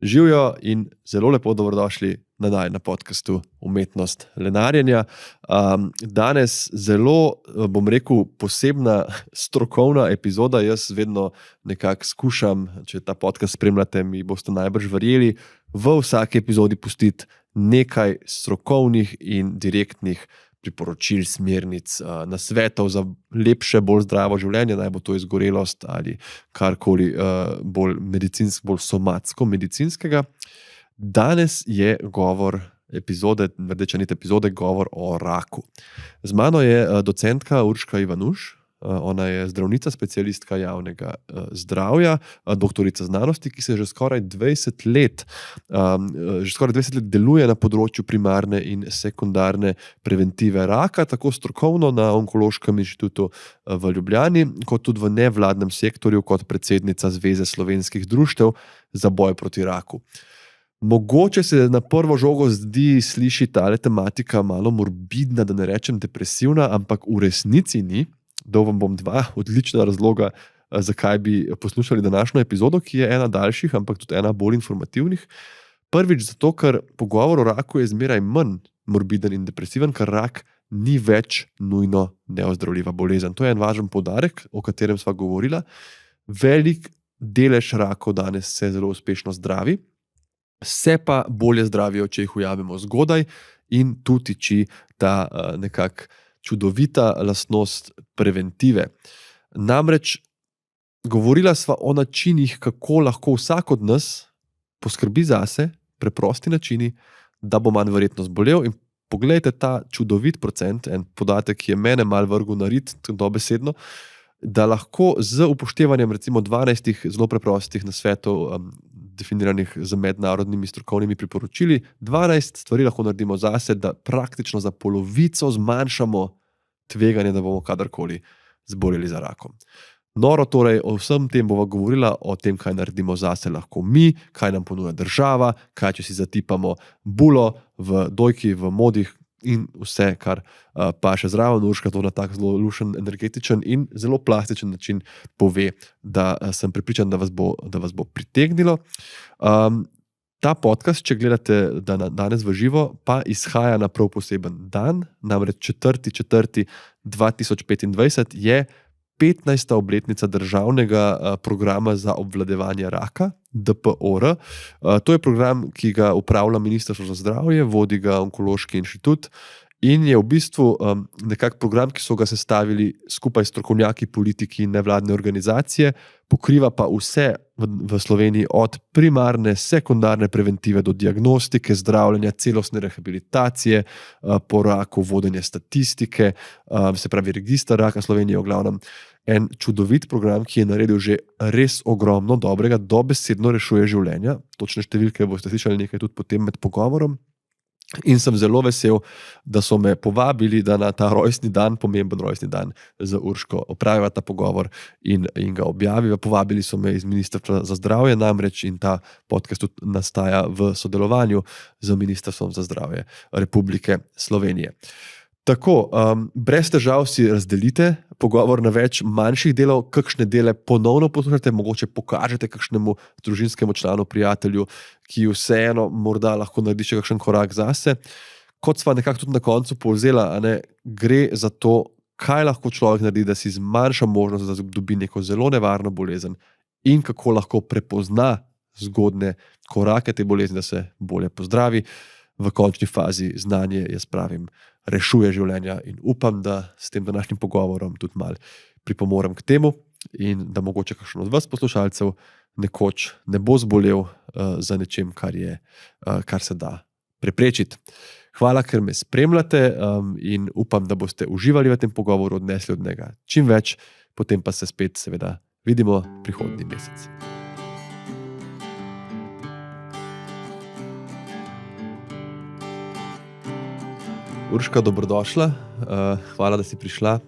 Živijo in zelo lepo dobrodošli na podcastu Umetnost lenarjenja. Danes zelo, bom rekel, posebna strokovna epizoda. Jaz vedno nekako skušam, če ta podcast spremljate, mi boste najbrž verjeli, v vsaki epizodi pustiti nekaj strokovnih in direktnih priporočil, smernic, nasvetov za lepše, bolj zdravo življenje, naj bo to izgorelost ali karkoli bolj medicinsko, bolj somatsko-medicinskega. Danes je govor epizode, rdeča nit epizode, govor o raku. Z mano je docentka Urška Ivanuš, ona je zdravnica, specialistka javnega zdravja, doktorica znanosti, ki se že skoraj 20 let deluje na področju primarne in sekundarne preventive raka, tako strokovno na Onkološkem inštitutu v Ljubljani, kot tudi v nevladnem sektorju kot predsednica Zveze slovenskih društev za boj proti raku. Mogoče se na prvo žogo sliši tale tematika malo morbidna, da ne rečem depresivna, ampak v resnici ni. Dal vam bom dva odlična razloga, zakaj bi poslušali današnjo epizodo, ki je ena daljših, ampak tudi ena bolj informativnih. Prvič zato, ker pogovor o raku je zmeraj manj morbiden in depresiven, ker rak ni več nujno neozdravljiva bolezen. To je en važen poudarek, o katerem sva govorila. Velik delež rakov danes se zelo uspešno zdravi, se pa bolje zdravijo, če jih ujamemo zgodaj, in tu tiči ta nekak čudovita lastnost preventive. Namreč govorila sva o načinih, kako lahko vsak od nas poskrbi zase, preprosti načini, da bo manj verjetno zbolel. In poglejte ta čudovit procent, en podatek, ki je mene malo vrgel na rit, dobesedno, da lahko z upoštevanjem recimo 12 zelo preprostih nasvetov, definiranih z mednarodnimi strokovnimi priporočili, 12 stvari lahko naredimo zase, da praktično za polovico zmanjšamo tveganje, da bomo kadarkoli zboleli za rakom. Noro, torej o vsem tem bova govorila, o tem, kaj naredimo zase lahko mi, kaj nam ponuja država, kaj če si zatipamo bulo v dojki, v modih in vse, kar pa še zraven. Urška to na tak zelo lušen, energetičen in zelo plastičen način pove, da sem prepričan, da vas bo pritegnilo. Ta podcast, če gledate danes v živo, pa izhaja na prav poseben dan, namreč 4.4.2025 je 15. obletnica državnega programa za obvladovanje raka, DPOR. To je program, ki ga upravlja Ministrstvo za zdravje, vodi ga Onkološki inštitut in je v bistvu nekak program, ki so ga sestavili skupaj strokovnjaki, politiki in nevladne organizacije, pokriva pa vse v Sloveniji od primarne, sekundarne preventive do diagnostike, zdravljenja, celostne rehabilitacije po raku, vodenje statistike, se pravi register raka Slovenije v glavnem. En čudovit program, ki je naredil že res ogromno dobrega, dobesedno rešuje življenja. Točne številke boste slišali nekaj tudi potem med pogovorom. In sem zelo vesel, da so me povabili, da na ta rojstni dan, pomemben rojstni dan z Urško, opraviva ta pogovor in ga objaviva. Povabili so me iz Ministrstva za zdravje namreč in ta podcast tudi nastaja v sodelovanju z Ministrstvom za zdravje Republike Slovenije. Tako, brez težav si razdelite pogovor na več manjših delov, kakšne dele ponovno poslušate, mogoče pokažete kakšnemu družinskemu članu, prijatelju, ki vseeno morda lahko naredi še kakšen korak zase. Kot sva nekako tudi na koncu povzela, gre za to, kaj lahko človek naredi, da si zmanjša možnost, da dobi neko zelo nevarno bolezen in kako lahko prepozna zgodne korake te bolezni, da se bolje pozdravi. V končni fazi znanje, jaz pravim, rešuje življenja in upam, da s tem današnjim pogovorom tudi malo pripomorem k temu in da mogoče kakšen od vas poslušalcev nekoč ne bo zbolel za nečem, kar se da preprečiti. Hvala, ker me spremljate in upam, da boste uživali v tem pogovoru, odnesli od njega čim več, potem pa se spet seveda vidimo prihodnji mesec. Urška, dobrodošla. Hvala, da si prišla.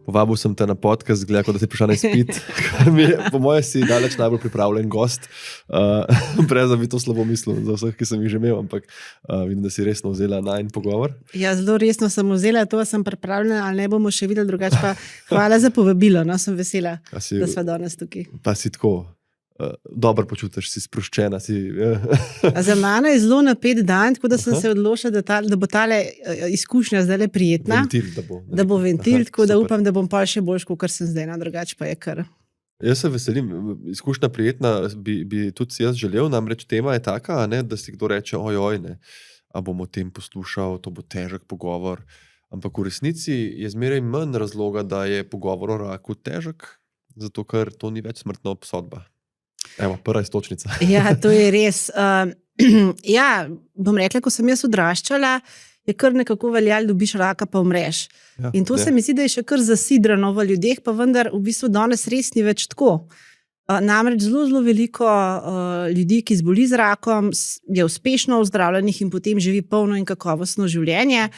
Povabil sem te na podcast, gledal, da si prišla na izpit, kar mi je, po moje, si daleč najbolj pripravljen gost. Brez da bi to slabo mislil za vseh, ki sem jih že imel, ampak vidim, da si resno vzela najin pogovor. Ja, zelo resno sem vzela, to sem pripravljena, ali ne bomo še videli drugače, pa hvala za povabilo, no, sem vesela, da sva danes tukaj. Pa si tako dobro počutiš, si sproščena. Za mano je zelo napet dan, tako da sem se odločila, da bo ta izkušnja zdaj prijetna. Ventil, da bo ventil, tako da upam, da bom pa še boljš, kot sem zdaj, drugače pa je kar. Jaz se veselim, izkušnja prijetna bi tudi jaz želel, namreč tema je taka, da si kdo reče, ojoj, a bom o tem poslušal, to bo težek pogovor. Ampak v resnici je zmeraj manj razloga, da je pogovor o raku težek, zato ker to ni več smrtna obsodba. Evo, prva iztočnica. Ja, to je res. Ja, bom rekla, ko sem jaz odraščala, je kar nekako veljalo, dobiš raka, pa umreš. Ja, in to se mi zdi, da je še kar zasidrano v ljudeh, pa vendar v bistvu danes res ni več tako. Namreč zelo veliko ljudi, ki zboli z rakom, je uspešno ozdravljenih in potem živi polno in kakovostno življenje.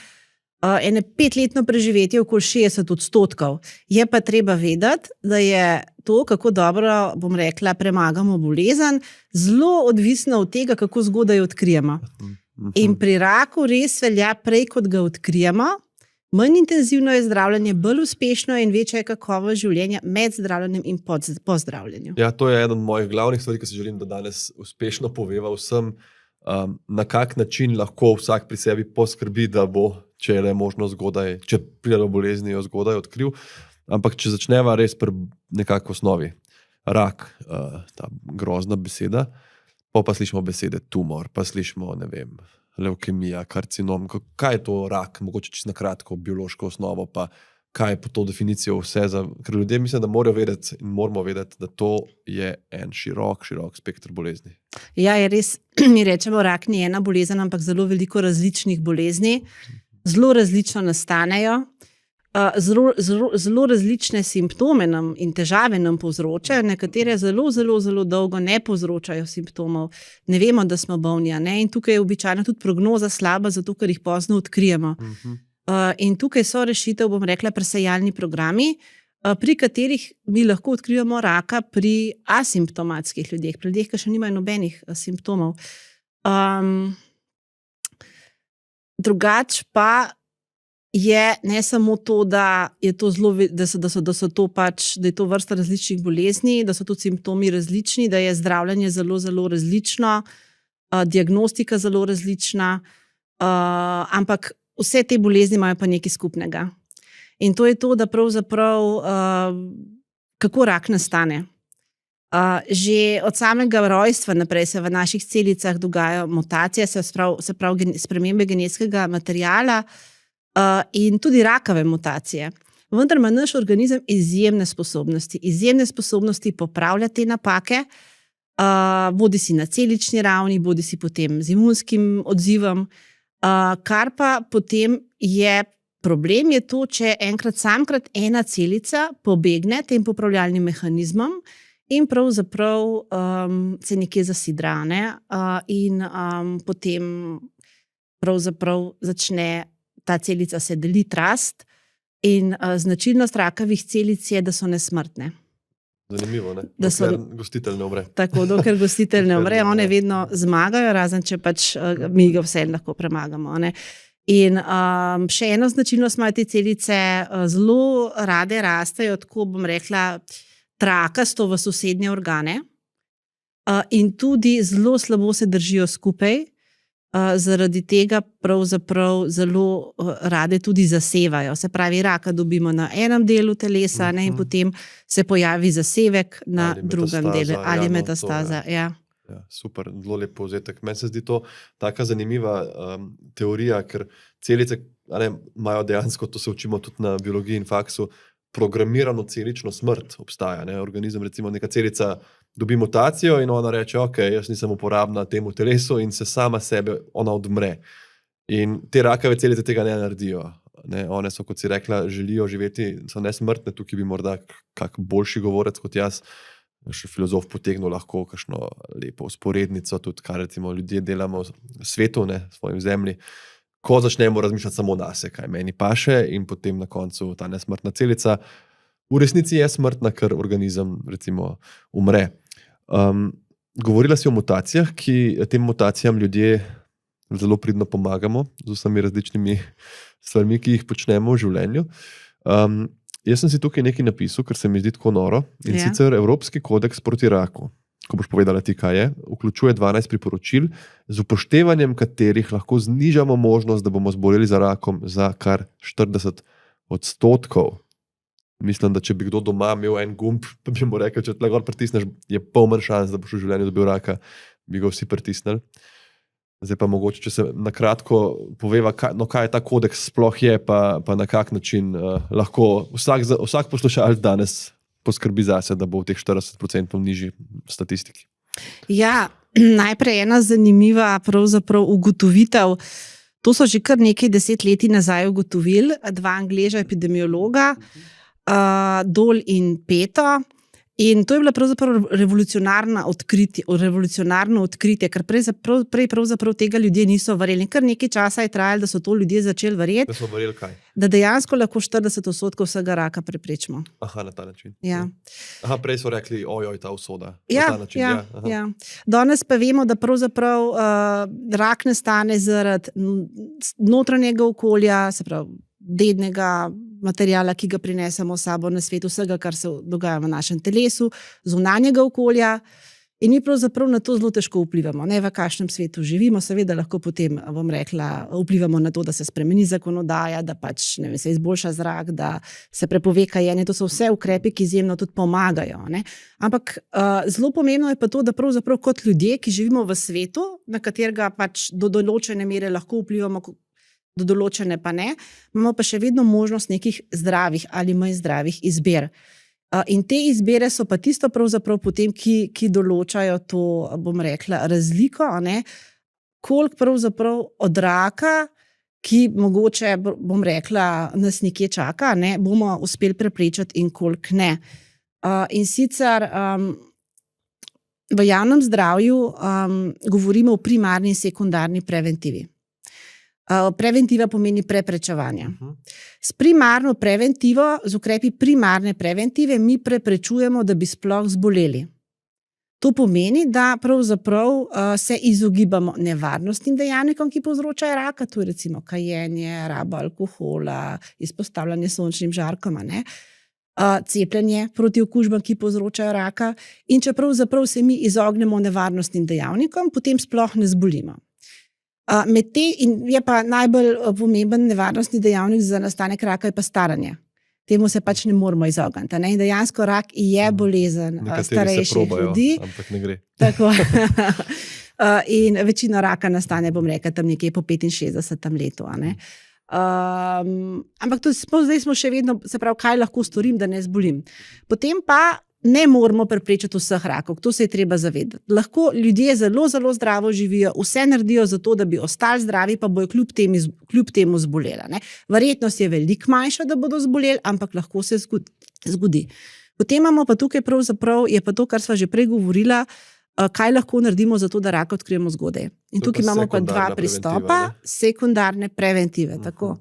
Ene 5-letno preživetje okoli 60%. Je pa treba vedeti, da je to, kako dobro, bom rekla, premagamo bolezen, zelo odvisno od tega, kako zgodaj odkrijemo. In pri raku res velja prej, kot ga odkrijemo, manj intenzivno je zdravljenje, bolj uspešno in večja je kakovost življenja med zdravljenjem in po zdravljenju. Ja, to je eden od mojih glavnih stvari, ki se želim, da danes uspešno poveva vsem, na kak način lahko vsak pri sebi poskrbi, da bo, če je možno zgodaj, če pride do bolezni, jo zgodaj odkril. Ampak če začneva res pri nekako osnovi. Rak, ta grozna beseda, pa slišimo besede tumor, pa slišimo, ne vem, levkemija, karcinom. Kaj je to rak? Mogoče čisto na kratko, biološko osnovo, pa kaj je po to definicijo vse. Ker ljudje mislim, da morajo vedeti in moramo vedeti, da to je en širok spektr bolezni. Ja, je res, mi rečemo, rak ni ena bolezen, ampak zelo veliko različnih bolezni. Zelo različno nastanejo, zelo različne simptome in težave nam povzročajo, nekatere zelo dolgo ne povzročajo simptomov, ne vemo, da smo bolni, ne? In tukaj je običajno tudi prognoza slaba, zato ker jih pozno odkrijemo. In tukaj so rešitev, bom rekla, presejalni programi, pri katerih mi lahko odkrijemo raka pri asimptomatskih ljudeh, pri ljudeh, ki še nimajo nobenih simptomov. Drugač pa je ne samo to, da je to to vrsta različnih bolezni, da so tudi simptomi različni, da je zdravljenje zelo različno, diagnostika zelo različna, ampak vse te bolezni imajo pa nekaj skupnega. In to je to, da pravzaprav kako rak nastane. Že od samega rojstva naprej se v naših celicah dogajajo mutacije, se pravi spremembe genetskega materiala in tudi rakave mutacije. Vendar ima naš organizem izjemne sposobnosti popravljati te napake, bodi si na celični ravni, bodi si potem z imunskim odzivom, kar pa potem je problem, je to, če samkrat ena celica pobegne tem popravljalnim mehanizmom in pravzaprav se nekje zasidra, in potem pravzaprav začne ta celica se deliti, rast, in značilnost rakavih celic je, da so nesmrtne. Zanimivo, ne? Dokler gostitelj ne umre. Tako, dokler gostitelj ne umre, one vedno zmagajo, razen če pač mi ga vse lahko premagamo, ne? In še eno značilnost imajo te celice, zelo rade rastejo, tako bom rekla, trakasto v sosednje organe, in tudi zelo slabo se držijo skupaj, zaradi tega pravzaprav zelo rade tudi zasevajo. Se pravi, raka dobimo na enem delu telesa, ne, in potem se pojavi zasevek na drugem delu ali metastaza. Ja. Ja, super, zelo lep povzetek. Meni se zdi to taka zanimiva teorija, ker celice imajo dejansko, to se učimo tudi na biologiji in faksu, programirano celično smrt obstaja. Ne? Organizem, recimo neka celica dobi mutacijo in ona reče, ok, jaz nisem uporabna temu telesu in se sama sebe, ona odmre. In te rakave celice tega ne naredijo. Ne? One so, kot si rekla, želijo živeti, so nesmrtne, tukaj bi morda kak boljši govorec kot jaz, še filozof potegnil lahko kakšno lepo usporednico, tudi kar recimo ljudje delamo v svetu, ne, v svojim zemlji, ko začnemo razmišljati samo nase, kaj meni paše, in potem na koncu ta nesmrtna celica v resnici je smrtna, ker organizem recimo umre. Govorila si o mutacijah, tem mutacijam ljudje zelo pridno pomagamo z vsemi različnimi stvarmi, ki jih počnemo v življenju. Jaz sem si tukaj nekaj napisal, ker se mi zdi tako noro, in sicer Evropski kodeks proti raku. ko boš povedala ti, kaj je, vključuje 12 priporočil, z upoštevanjem katerih lahko znižamo možnost, da bomo zboleli za rakom za kar 40%. Mislim, da če bi kdo doma imel en gumb, pa bi mu rekel, če tle gor pritisneš, je pol manj šans, da boš v življenju dobil raka, bi ga vsi pritisnili. Zdaj pa mogoče, če se na kratko poveva, kaj ta kodeks sploh je, pa na kak način lahko vsak poslušalec danes poskrbi zase, da bo v teh 40% nižji statistiki. Ja, najprej ena zanimiva pravzaprav ugotovitev. To so že kar nekaj desetletij nazaj ugotovili, dva Angleža epidemiologa, Dol in Peto. In to je bilo pravzaprav revolucionarno odkritje, ker prej pravzaprav tega ljudje niso verjeli. Kar nekaj časa je trajalo, da so to ljudje začeli verjeti. Da so verjeli kaj? Da dejansko lahko 40% vsega raka preprečimo. Aha, na ta način. Ja. Aha, prej so rekli, ojoj, ta usoda. Ja, na ta način. Ja. Danes pa vemo, da pravzaprav rak nastane zaradi notranjega okolja, se pravi dednega materijala, ki ga prinesemo s sabo na svet, vsega, kar se dogaja v našem telesu, zunanjega okolja. In mi pravzaprav na to zelo težko vplivamo. Ne, v kakšnem svetu živimo, seveda lahko potem, bom rekla, vplivamo na to, da se spremeni zakonodaja, da pač, ne vem, se izboljša zrak, da se prepove kajenje. To so vse ukrepi, ki izjemno tudi pomagajo. Ne. Ampak zelo pomembno je pa to, da pravzaprav kot ljudje, ki živimo v svetu, na katerega pač do določene mere lahko vplivamo, do določene pa ne, imamo pa še vedno možnost nekih zdravih ali manj zdravih izber. In te izbere so pa tisto pravzaprav potem, ki določajo to, bom rekla, razliko, koliko pravzaprav od raka, ki mogoče, bom rekla, nas nekje čaka, bomo uspeli preprečiti in koliko ne. In sicer v javnem zdravju govorimo o primarni in sekundarni preventivi. Preventiva pomeni preprečevanje. S primarno preventivo, z ukrepi primarne preventive, mi preprečujemo, da bi sploh zboleli. To pomeni, da pravzaprav se izogibamo nevarnostnim dejavnikom, ki povzročajo raka, to je recimo kajenje, raba alkohola, izpostavljanje sončnim žarkom, cepljenje proti okužbam, ki povzročajo raka. In če pravzaprav se mi izognemo nevarnostnim dejavnikom, potem sploh ne zbolimo. In je pa najbolj pomemben nevarnostni dejavnik za nastanek raka je pa staranje. Temu se pač ne moramo izogniti. In dejansko rak je bolezen starejših ljudi. Ampak ne gre. Tako. In večina raka nastane, bom rekla, tam nekje po 65. letu. Ampak zdaj smo še vedno, se pravi, kaj lahko storim, da ne zbolim. Potem pa ne moramo preprečiti vseh rakov, to se je treba zavedati. Lahko ljudje zelo, zelo zdravo živijo, vse naredijo za to, da bi ostali zdravi, pa bojo kljub temu zboleli. Verjetnost je veliko manjša, da bodo zboleli, ampak lahko se zgodi. Potem imamo pa tukaj pravzaprav, je pa to, kar sva že prej govorila, kaj lahko naredimo za to, da rak odkrijemo zgodaj. In tukaj imamo pa dva pristopa, sekundarne preventive. Tako.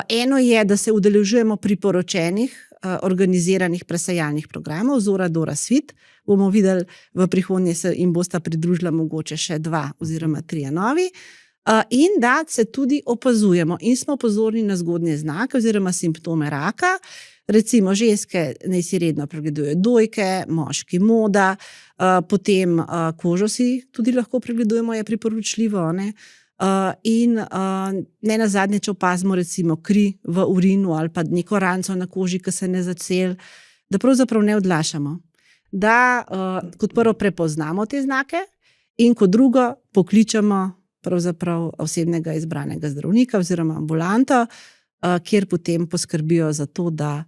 Eno je, da se udeležujemo priporočenih organiziranih presajalnih programov, Zora, Dora, Svit. Bomo videli, v prihodnje se jim bosta pridružila mogoče še 2 oziroma 3 novi. In da se tudi opazujemo in smo pozorni na zgodnje znake oziroma simptome raka. Recimo ženske naj si redno pregledujejo dojke, moški moda, potem kožo si tudi lahko pregledujemo, je priporočljivo, in ne nazadnje, če opazimo recimo kri v urinu ali pa neko ranco na koži, ki se ne zaceli, da pravzaprav ne odlašamo. Da kot prvo prepoznamo te znake in kot drugo pokličemo pravzaprav osebnega izbranega zdravnika oziroma ambulanto, kjer potem poskrbijo za to, da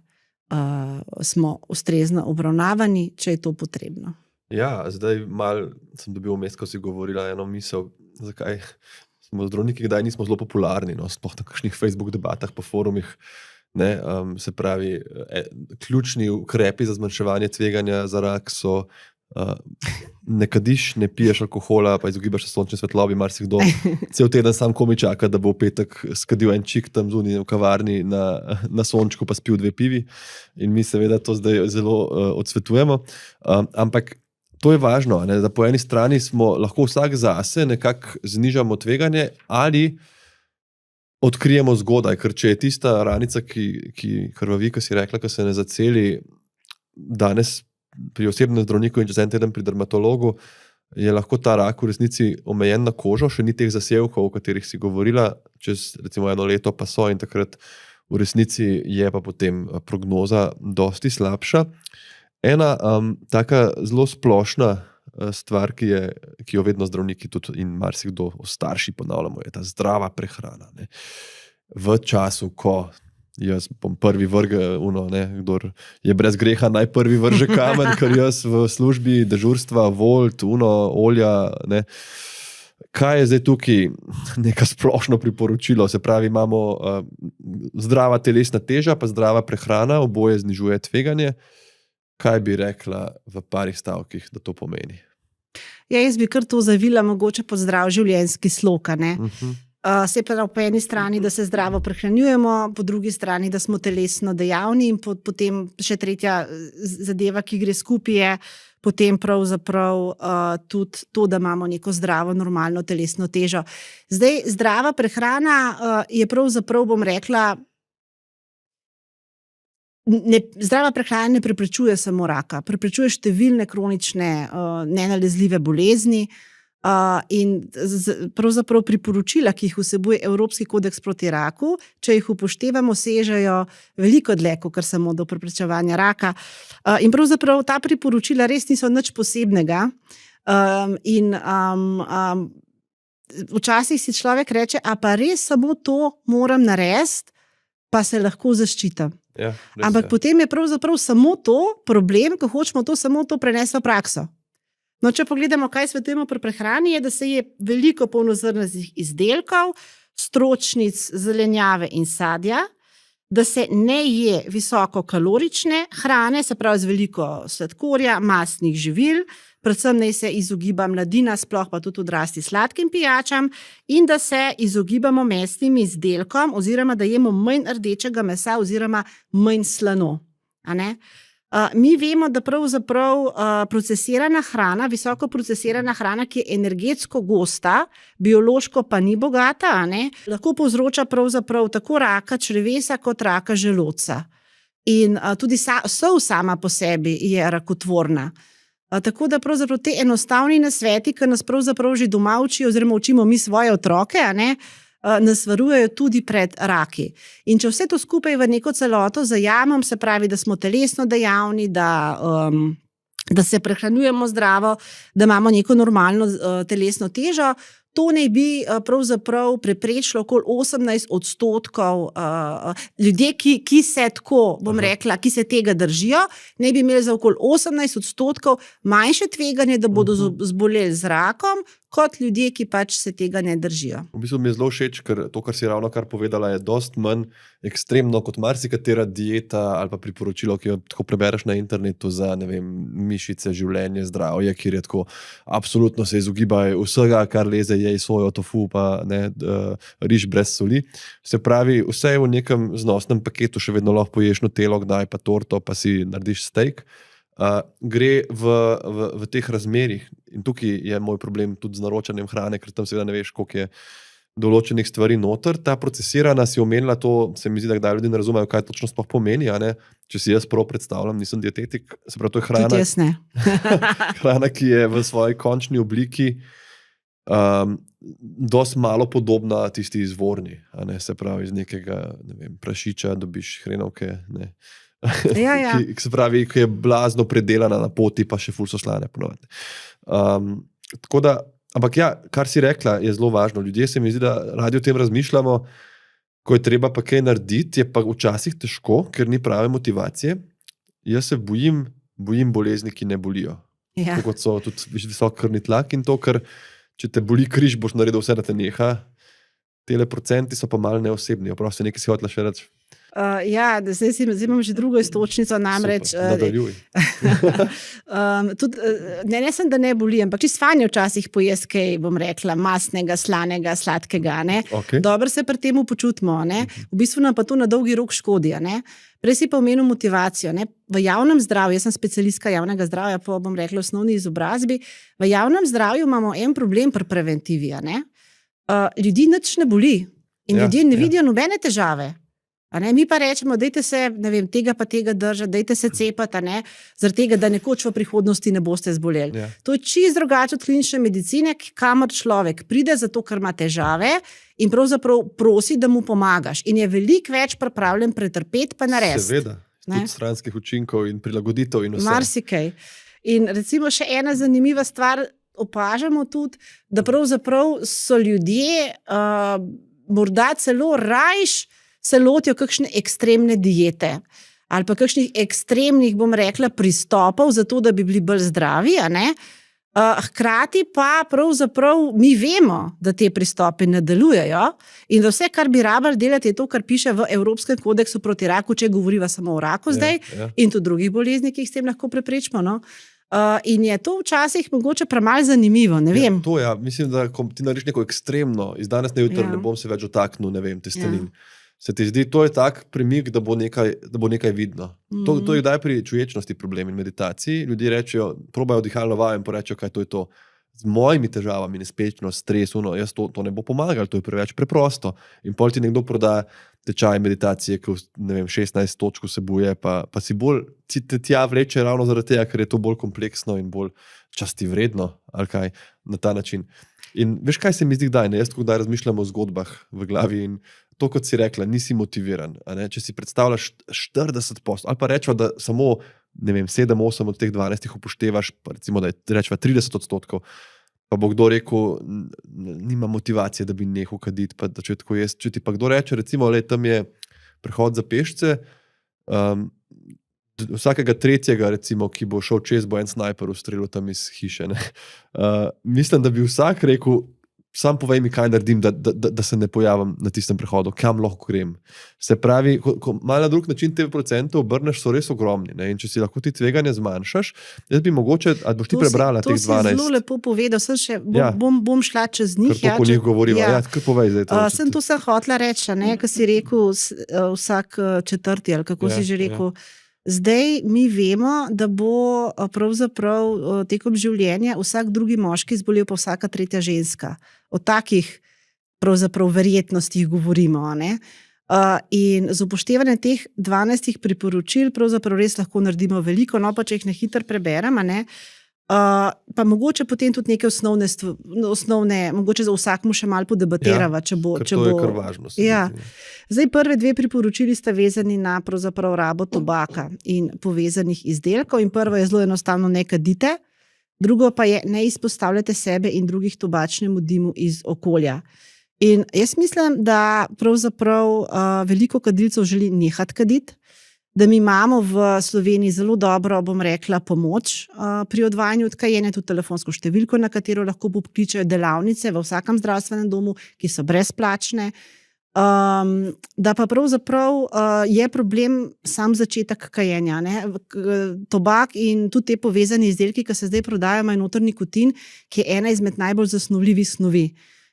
smo ustrezno obravnavani, če je to potrebno. Ja, zdaj malo sem dobil vmes, ko si govorila eno misel, zakaj smo zdravniki, kdaj nismo zelo popularni, sploh na kakšnih Facebook debatah, po forumih, se pravi, ključni ukrepi za zmanjševanje tveganja za rak so ne kadiš, ne piješ alkohola, pa izogibaš se sončni svetlobi, marsikdo cel teden sam komi čaka, da bo v petek skadil en čik tam zunaj v kavarni na sončku, pa spil 2 pivi. In mi seveda to zdaj zelo odsvetujemo. Ampak to je važno, da po eni strani smo lahko vsak zase nekako znižamo tveganje ali odkrijemo zgodaj, ker če je tista ranica, ki krvavi, ki si rekla, ki se ne zaceli, danes pri osebnem zdravniku in čez en teden pri dermatologu, je lahko ta rak v resnici omejen na kožo, še ni teh zasevkov, o katerih si govorila, čez recimo 1 leto pa so in takrat v resnici je pa potem prognoza dosti slabša. Ena taka zelo splošna stvar, ki jo vedno zdravniki tudi in marsikdo starši ponavljamo, je ta zdrava prehrana. Ne. V času, ko jaz bom prvi vrgel, kdor je brez greha, naj prvi vrže kamen, ker jaz v službi dežurstva, volt, olja. Ne. Kaj je zdaj tukaj neka splošno priporočilo? Se pravi, imamo zdrava telesna teža, pa zdrava prehrana, oboje znižuje tveganje. Kaj bi rekla v parih stavkih, da to pomeni? Ja, jaz bi kar to zavila mogoče pod zdrav življenjski slog, ne. Se pravi, po eni strani, da se zdravo prehranjujemo, po drugi strani, da smo telesno dejavni in potem še tretja zadeva, ki gre skupaj, je potem pravzaprav tudi to, da imamo neko zdravo, normalno telesno težo. Zdaj, zdrava prehrana je pravzaprav, bom rekla, zdrava prehrana ne preprečuje samo raka, preprečuje številne kronične nenalezljive bolezni. In pravzaprav priporočila, ki jih vsebuje Evropski kodeks proti raku, če jih upoštevamo, sežejo veliko dlje, kot samo do preprečevanja raka. In pravzaprav ta priporočila res niso nič posebnega. Včasih si človek reče, a pa res samo to moram narediti, pa se lahko zaščitim. Ja, ampak potem je pravzaprav samo to problem, ko hočemo samo to prenesti v prakso. No, če pogledamo, kaj svetujemo pri prehrani, je, da se je veliko polnozrnatih izdelkov, stročnic, zelenjave in sadja, da se ne je visokokalorične hrane, se pravi z veliko sladkorja, mastnih živil, predvsem naj se izogiba mladina, sploh pa tudi odrasli sladkim pijačam, in da se izogibamo mesnim izdelkom oziroma da jemo manj rdečega mesa oziroma manj slano. A ne? Mi vemo, da pravzaprav procesirana hrana, visoko procesirana hrana, ki je energetsko gosta, biološko pa ni bogata, lahko povzroča pravzaprav tako raka črevesa kot raka želodca. In tudi sol sama po sebi je rakotvorna. Tako da pravzaprav te enostavni nasveti, ki nas pravzaprav že doma učijo oziroma učimo mi svoje otroke, nas varujejo tudi pred raki. In če vse to skupaj v neko celoto zajamem, se pravi, da smo telesno dejavni, da se prehranjujemo zdravo, da imamo neko normalno telesno težo, to naj bi pravzaprav preprečilo okoli 18% ljudje, ki se tako, bom rekla, ki se tega držijo, naj bi imeli za okoli 18% manjše tveganje, da bodo zboleli z rakom, kot ljudje, ki pač se tega ne držijo. V bistvu mi je zelo všeč, ker to, kar si ravnokar povedala, je dosti manj ekstremno kot marsikatera dieta ali pa priporočilo, ki jo tako prebereš na internetu za, ne vem, mišice, življenje, zdravje, kjer je tako absolutno se izogibaj vsega, kar leze, jej sojo, tofu, pa riž brez soli. Se pravi, vse je v nekem znosnem paketu, še vedno lahko poješ nutelo, kdaj pa torto, pa si narediš steak. Gre v teh razmerih in tukaj je moj problem tudi z naročanjem hrane, ker tam seveda ne veš, koliko je določenih stvari noter. Ta procesirana si omenila, to se mi zdi, da kdaj ljudi ne razumejo, kaj točno sploh pomeni, Če si jaz prav predstavljam, nisem dietetik, se pravi, to je hrana. Tudi jaz ne. Hrana, ki je v svoji končni obliki dosti malo podobna tisti izvorni, se pravi, iz nekega, ne vem, prašiča dobiš hrenovke, Ja. Se pravi, ki je blazno predelana na poti, pa še ful so slane ponovadi. Tako da, ampak ja, kar si rekla, je zelo važno. Ljudje se mi zdi, da radi o tem razmišljamo, ko je treba pa kaj narediti, je pa včasih težko, ker ni prave motivacije. Jaz se bojim bolezni, ki ne bolijo. Ja. Kot so tudi visok krvni tlak in to, ker če te boli križ, boš naredil vse, da te neha. Tele procenti so pa malo neosebni. Oprosti, nekaj si hotela še reči. Ja, zdaj imam že drugo istočnico, namreč. Nadaljuj. Ne sem, da ne boli, ampak čisto fajn je včasih pojesti kaj, bom rekla, mastnega, slanega, sladkega. Okay. Dobro se pri tem počutimo. V bistvu nam pa to na dolgi rok škodi. Prej si pa omenil motivacijo. V javnem zdravju, jaz sem specialistka javnega zdravja, po, bom rekla, osnovni izobrazbi, v javnem zdravju imamo en problem pri preventivi. Ljudi nič ne boli in ljudje ne vidijo nobene težave. Mi pa rečemo, dajte se, ne vem, tega pa tega držati, dajte se cepati, zaradi tega, da nekoč v prihodnosti ne boste zboleli. Ja. To je čisto drugače od klinične medicine, kamor človek pride zato, ker ima težave in pravzaprav prosi, da mu pomagaš. In je veliko več pripravljen pretrpeti pa narediti. Seveda, tudi stranskih učinkov in prilagoditev in vse. Marsikaj. In recimo še ena zanimiva stvar, opažamo tudi, da pravzaprav so ljudje morda celo rajš se lotijo kakšne ekstremne diete ali pa kakšnih ekstremnih, bom rekla, pristopov za to, da bi bili bolj zdravi, hkrati pa pravzaprav mi vemo, da te pristopi ne delujejo in da vse, kar bi rabili delati, je to, kar piše v Evropskem kodeksu proti raku, če govoriva samo o raku zdaj in tudi drugih bolezni, ki jih s tem lahko preprečimo, in je to včasih mogoče premalo zanimivo, ne vem. Mislim, da ko ti narediš neko ekstremno, iz danes na jutri ne bom se več dotaknil, ne vem, testenin. Se ti zdi, to je tak premik, da bo nekaj vidno. To je kdaj pri čuječnosti problem in meditaciji. Ljudje rečejo, probajo dihalno vajo in porečejo, kaj to je to. Z mojimi težavami, nespečnost, stres, jaz to ne bo pomagalo, to je preveč preprosto. In pol ti nekdo proda tečaj meditacije, ki ne vem, 16 točk vsebuje, pa si bolj tja vleče ravno zaradi tega, ker je to bolj kompleksno in bolj časti vredno, ali kaj, na ta način. In veš, kaj se mi zdi kdaj? Jaz kdaj razmišljam o zgodbah v glavi in to, kot si rekla, nisi motiviran. Če si predstavljaš 40%, ali pa rečeva, da samo 7-8 od teh 12 upoštevaš, pa recimo, da je rečeva 30%, pa bo kdo rekel, nima motivacije, da bi nehal kaditi, pa da če tako jaz. Če ti pa kdo reče, recimo, tam je prehod za pešce, vsakega tretjega, recimo, ki bo šel čez, bo en snajper ustrelil tam iz hiše. Mislim, da bi vsak rekel, sam povej mi, kaj naredim, da se ne pojavim na tistem prehodu, kam lahko grem. Se pravi, ko malo na drug način te procente obrneš, so res ogromni. In če si lahko ti tveganje zmanjšaš, jaz bi mogoče, ali boš ti prebrala teh 12. To si zelo lepo povedal, bom šla čez njih. Ker to po njih govoriva. Kar povej zdaj. To sem hotela reči, ko si rekel vsak četrti, ali kako si že rekel. Zdaj mi vemo, da bo pravzaprav tekom življenja vsak drugi moški zbolel, pa vsaka tretja ženska. O takih pravzaprav verjetnostih govorimo. In z upoštevanjem teh 12 priporočil pravzaprav res lahko naredimo veliko, pa če jih na hitro preberem, pa mogoče potem tudi neke osnovne, mogoče za vsakmu še malo podebatirava, če bo. To je kar važno. Zdaj, prve dve priporočili sta vezani na pravzaprav rabo tobaka in povezanih izdelkov. In prvo je zelo enostavno, ne kadite, drugo pa je, ne izpostavljate sebe in drugih tobačnemu dimu iz okolja. In jaz mislim, da pravzaprav veliko kadilcev želi nehati kaditi, da mi imamo v Sloveniji zelo dobro, bom rekla, pomoč pri odvajanju od kajenja, tudi telefonsko številko, na katero lahko pokličejo delavnice v vsakem zdravstvenem domu, ki so brezplačne. Da pa pravzaprav je problem sam začetek kajenja. Tobak in tudi te povezani izdelki, ki se zdaj prodajajo, imajo noter nikotin, ki je ena izmed najbolj zasnovljivih snovi.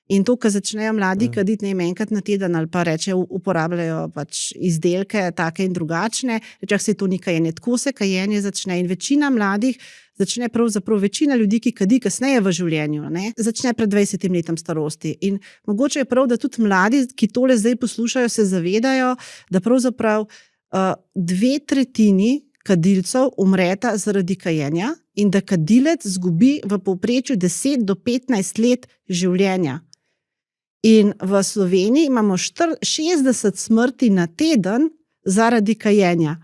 In to, ko začnejo mladi kaditi enkrat na teden ali pa uporabljajo pač izdelke take in drugačne, rečejo, se to ni kajenje. Tako se kajenje začne in večina mladih začne pravzaprav, večina ljudi, ki kadi kasneje v življenju, začne pred 20 letom starosti. In mogoče je prav, da tudi mladi, ki tole zdaj poslušajo, se zavedajo, da pravzaprav 2/3 kadilcev umreta zaradi kajenja in da kadilec zgubi v povprečju 10 do 15 let življenja. In v Sloveniji imamo 60 smrti na teden zaradi kajenja.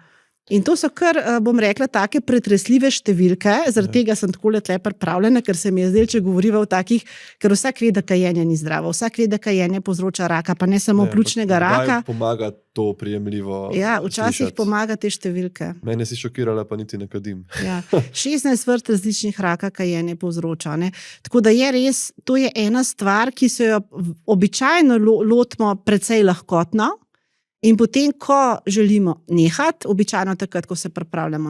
In to so kar, bom rekla, take pretresljive številke, zaradi tega sem tako tle pripravljena, ker se mi je zdaj, če govoriva o takih, ker vsak ve, da kajenje ni zdravo, vsak ve, da kajenje povzroča raka, pa ne samo pljučnega raka. Pomaga to prijemljivo. Včasih pomaga te številke. Mene si šokirala, pa niti ne kadim. 16 vrst različnih raka kajenje povzroča. Tako da je res, to je ena stvar, ki se jo običajno lotimo precej lahkotno. In potem, ko želimo nehati, običajno takrat, ko se pripravljamo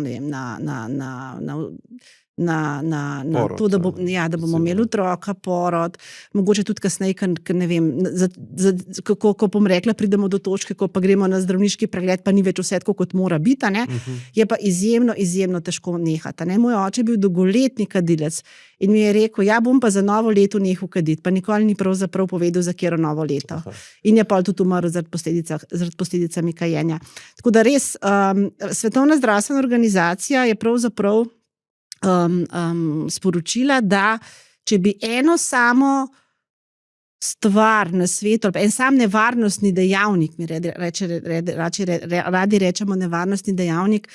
Porod, to, da bomo imeli otroka, porod, mogoče tudi kasneje, ne vem, ko bom rekla, pridemo do točke, ko pa gremo na zdravniški pregled, pa ni več vse tako, kot mora biti, je pa izjemno težko nehati. Moj oče je bil dolgoletni kadilec in mi je rekel, ja, bom pa za novo leto nehal kaditi, pa nikoli ni pravzaprav povedal, za katero novo leto. In je pa tudi umrl zaradi posledicami kajenja. Tako da res, Svetovna zdravstvena organizacija je pravzaprav sporočila, da če bi eno samo stvar na svetu, ali en sam nevarnostni dejavnik, mi radi rečemo nevarnostni dejavnik,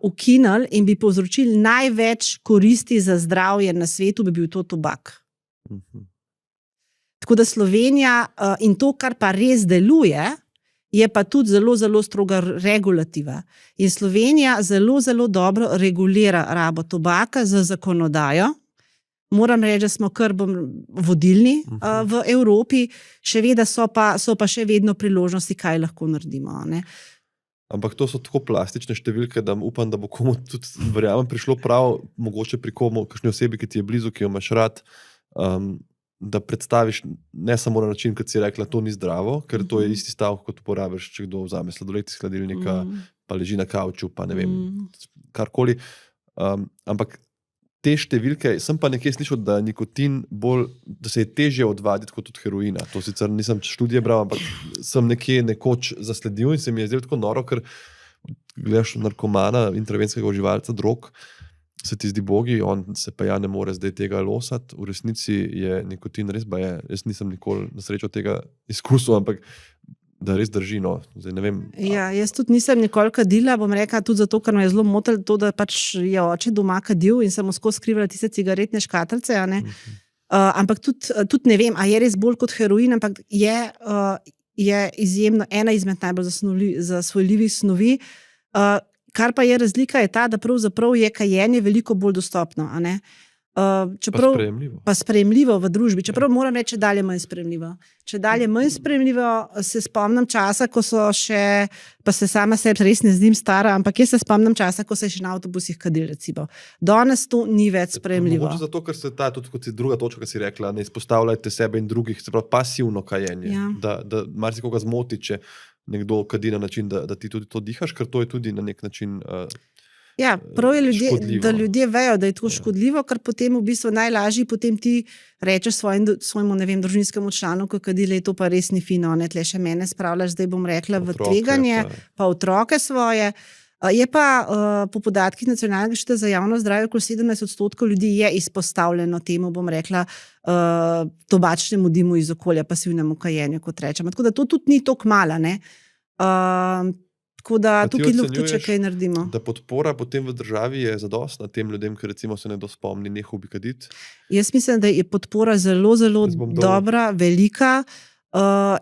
ukinili in bi povzročili največ koristi za zdravje na svetu, bi bil to tobak. Tako da Slovenija in to, kar pa res deluje, je pa tudi zelo stroga regulativa. In Slovenija zelo dobro regulira rabo tobaka z zakonodajo. Moram reči, da smo kar vodilni v Evropi, še vedno so pa še vedno priložnosti, kaj lahko naredimo. Ampak to so tako plastične številke, da upam, da bo komu tudi, verjamem, prišlo prav, mogoče pri komu, kakšni osebi, ki ti je blizu, ki jo imaš rad, da predstaviš ne samo na način, kot si rekla, to ni zdravo, ker to je isti stavek, kot uporabiš, če kdo vzame sladoled iz hladilnika, pa leži na kavču, pa ne vem, karkoli. Ampak te številke, sem pa nekje slišal, da nikotin da se je težje odvaditi kot od heroina. To sicer nisem študije bral, ampak sem nekje nekoč zasledil in se mi je zdelo tako noro, ker gledaš narkomana, intravenskega uživalca drog, se ti zdi bogi, on se pa ne more zdaj tega losati. V resnici je nikotin res jaz nisem nikoli na srečo tega izkusil, ampak da res drži, no. Zdaj ne vem. Ja, jaz tudi nisem nikoli kadila, bom rekla tudi zato, ker me je zelo motilo to, da pač je oče doma kadil in sem mu skozi skrivala tiste cigaretne škatlice, ampak tudi ne vem, a je res bolj kot heroin, ampak je izjemno ena izmed najbolj zasvojljivih snovi. Kar pa je razlika, je ta, da pravzaprav je kajenje veliko bolj dostopno. Pa sprejemljivo v družbi. Čeprav moram reči, dalje manj sprejemljivo. Če dalje manj sprejemljivo, se spomnim časa, ko so še, pa se sama sebi res ne zdim stara, ampak jaz se spomnim časa, ko se je še na avtobusih kadil, recimo. Danes to ni več sprejemljivo. Mogoče zato, ker se ta, tudi kot si druga točka, ki si rekla, ne izpostavljajte sebe in drugih, se pravi pasivno kajenje. Ja. Da marsikoga zmoti, če nekdo kadi na način, da ti tudi to dihaš, ker to je tudi na nek način ja, prav je da ljudje vejo, da je to škodljivo, ker potem v bistvu najlažji potem ti rečeš svojemu, ne vem, družinskemu članu, ko kadile, to pa res ni fino, tle še mene spravljaš, zdaj bom rekla v tveganje, pa otroke svoje. Je pa po podatkih Nacionalnega inštituta za javno zdravje, okoli 17% ljudi je izpostavljeno temu, bom rekla, tobačnemu dimu iz okolja, pasivnemu kajenju, kot rečemo. Tako da to tudi ni toliko mala, tako da tukaj lahko če kaj naredimo. Da podpora potem v državi je zadostna tem ljudem, ki recimo se ne dospomni nehal bi kaditi? Jaz mislim, da je podpora zelo dobra, velika,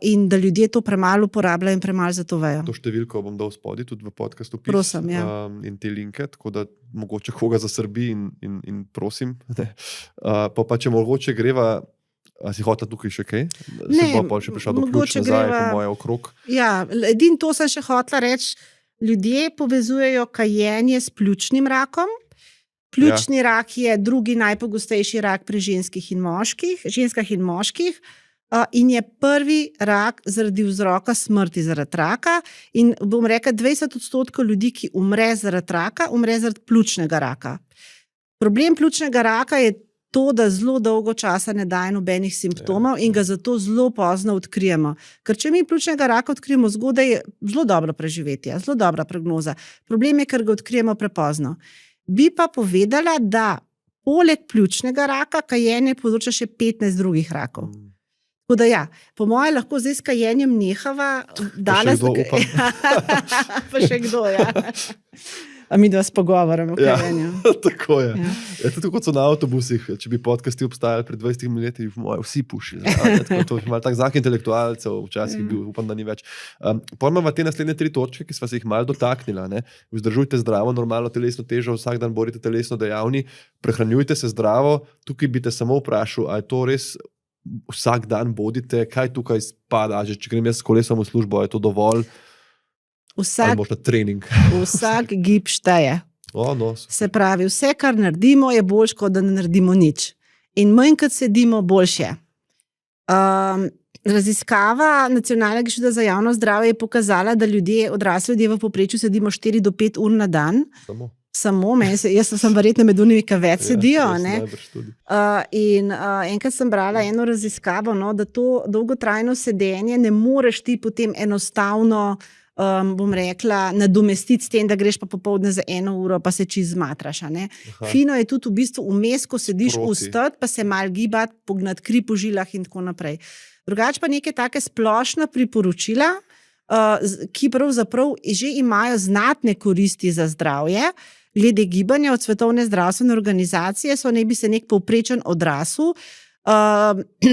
in da ljudje to premalo uporabljajo in premalo za to vejo. To številko bom dal spodaj tudi v podcastu opis. Prosim, ja. In te linke, tako da mogoče koga zasrbi in prosim. Pa če mogoče greva, a si hotela tukaj še kaj? Ne, se bo pa še prišla do ključ nazaj, po moje okrog. Ja, edino to sem še hotela reči, ljudje povezujejo kajenje s pljučnim rakom. Pljučni rak je drugi najpogostejši rak pri ženskah in moških. In je prvi rak zaradi vzroka smrti zaradi raka in bom rekla 20% ljudi, ki umre zaradi raka, umre zaradi pljučnega raka. Problem pljučnega raka je to, da zelo dolgo časa ne daje nobenih simptomov in ga zato zelo pozno odkrijemo. Ker če mi pljučnega raka odkrijemo zgodaj, je zelo dobro preživetje, zelo dobra prognoza. Problem je, ker ga odkrijemo prepozno. Bi pa povedala, da poleg pljučnega raka kajenje povzroča še 15 drugih rakov. Tako da ja, po moje lahko zdaj s kajenjem nehava. Pa še kdo, upam. Pa še kdo, ja. A mi da vas pogovarjamo o kajenju. Ja, tako je. Ja. Tudi kot so na avtobusih, če bi podcasti obstajali pred 20 leti, vsi puši. To je malo tak znak intelektualcev, včasih bil, upam, da ni več. Pojmava te naslednje 3 točke, ki sva se jih malo dotaknila. Vzdržujte zdravo, normalno telesno težo, vsak dan borite telesno dejavni, prehranjujte se zdravo. Tukaj bi te samo vprašal, a je to res vsak dan bodite, kaj tukaj spada, že če grem jaz s kolesom v službo, je to dovolj? Ali možno trening? Vsak gib šteje. Se pravi, vse, kar naredimo, je boljše, kot da ne naredimo nič. In manj, kot sedimo, boljše. Raziskava Nacionalnega inštituta za javno zdravje je pokazala, da odrasli ljudje v povprečju sedimo 4 do 5 ur na dan. Samo, jaz sem verjetno med unimi, ki več sedijo. In enkrat sem brala eno raziskavo, da to dolgotrajno sedenje ne moreš ti potem enostavno, bom rekla, nadomestiti s tem, da greš pa popoldne za 1 uro, pa se čist zmatraš. Fino je tudi v bistvu vmes, ko sediš vstati, pa se mal gibati, pognati kri po žilah in tako naprej. Drugače pa neke take splošna priporočila, ki pravzaprav že imajo znatne koristi za zdravje. Glede gibanja od Svetovne zdravstvene organizacije naj bi se nek povprečen odrasel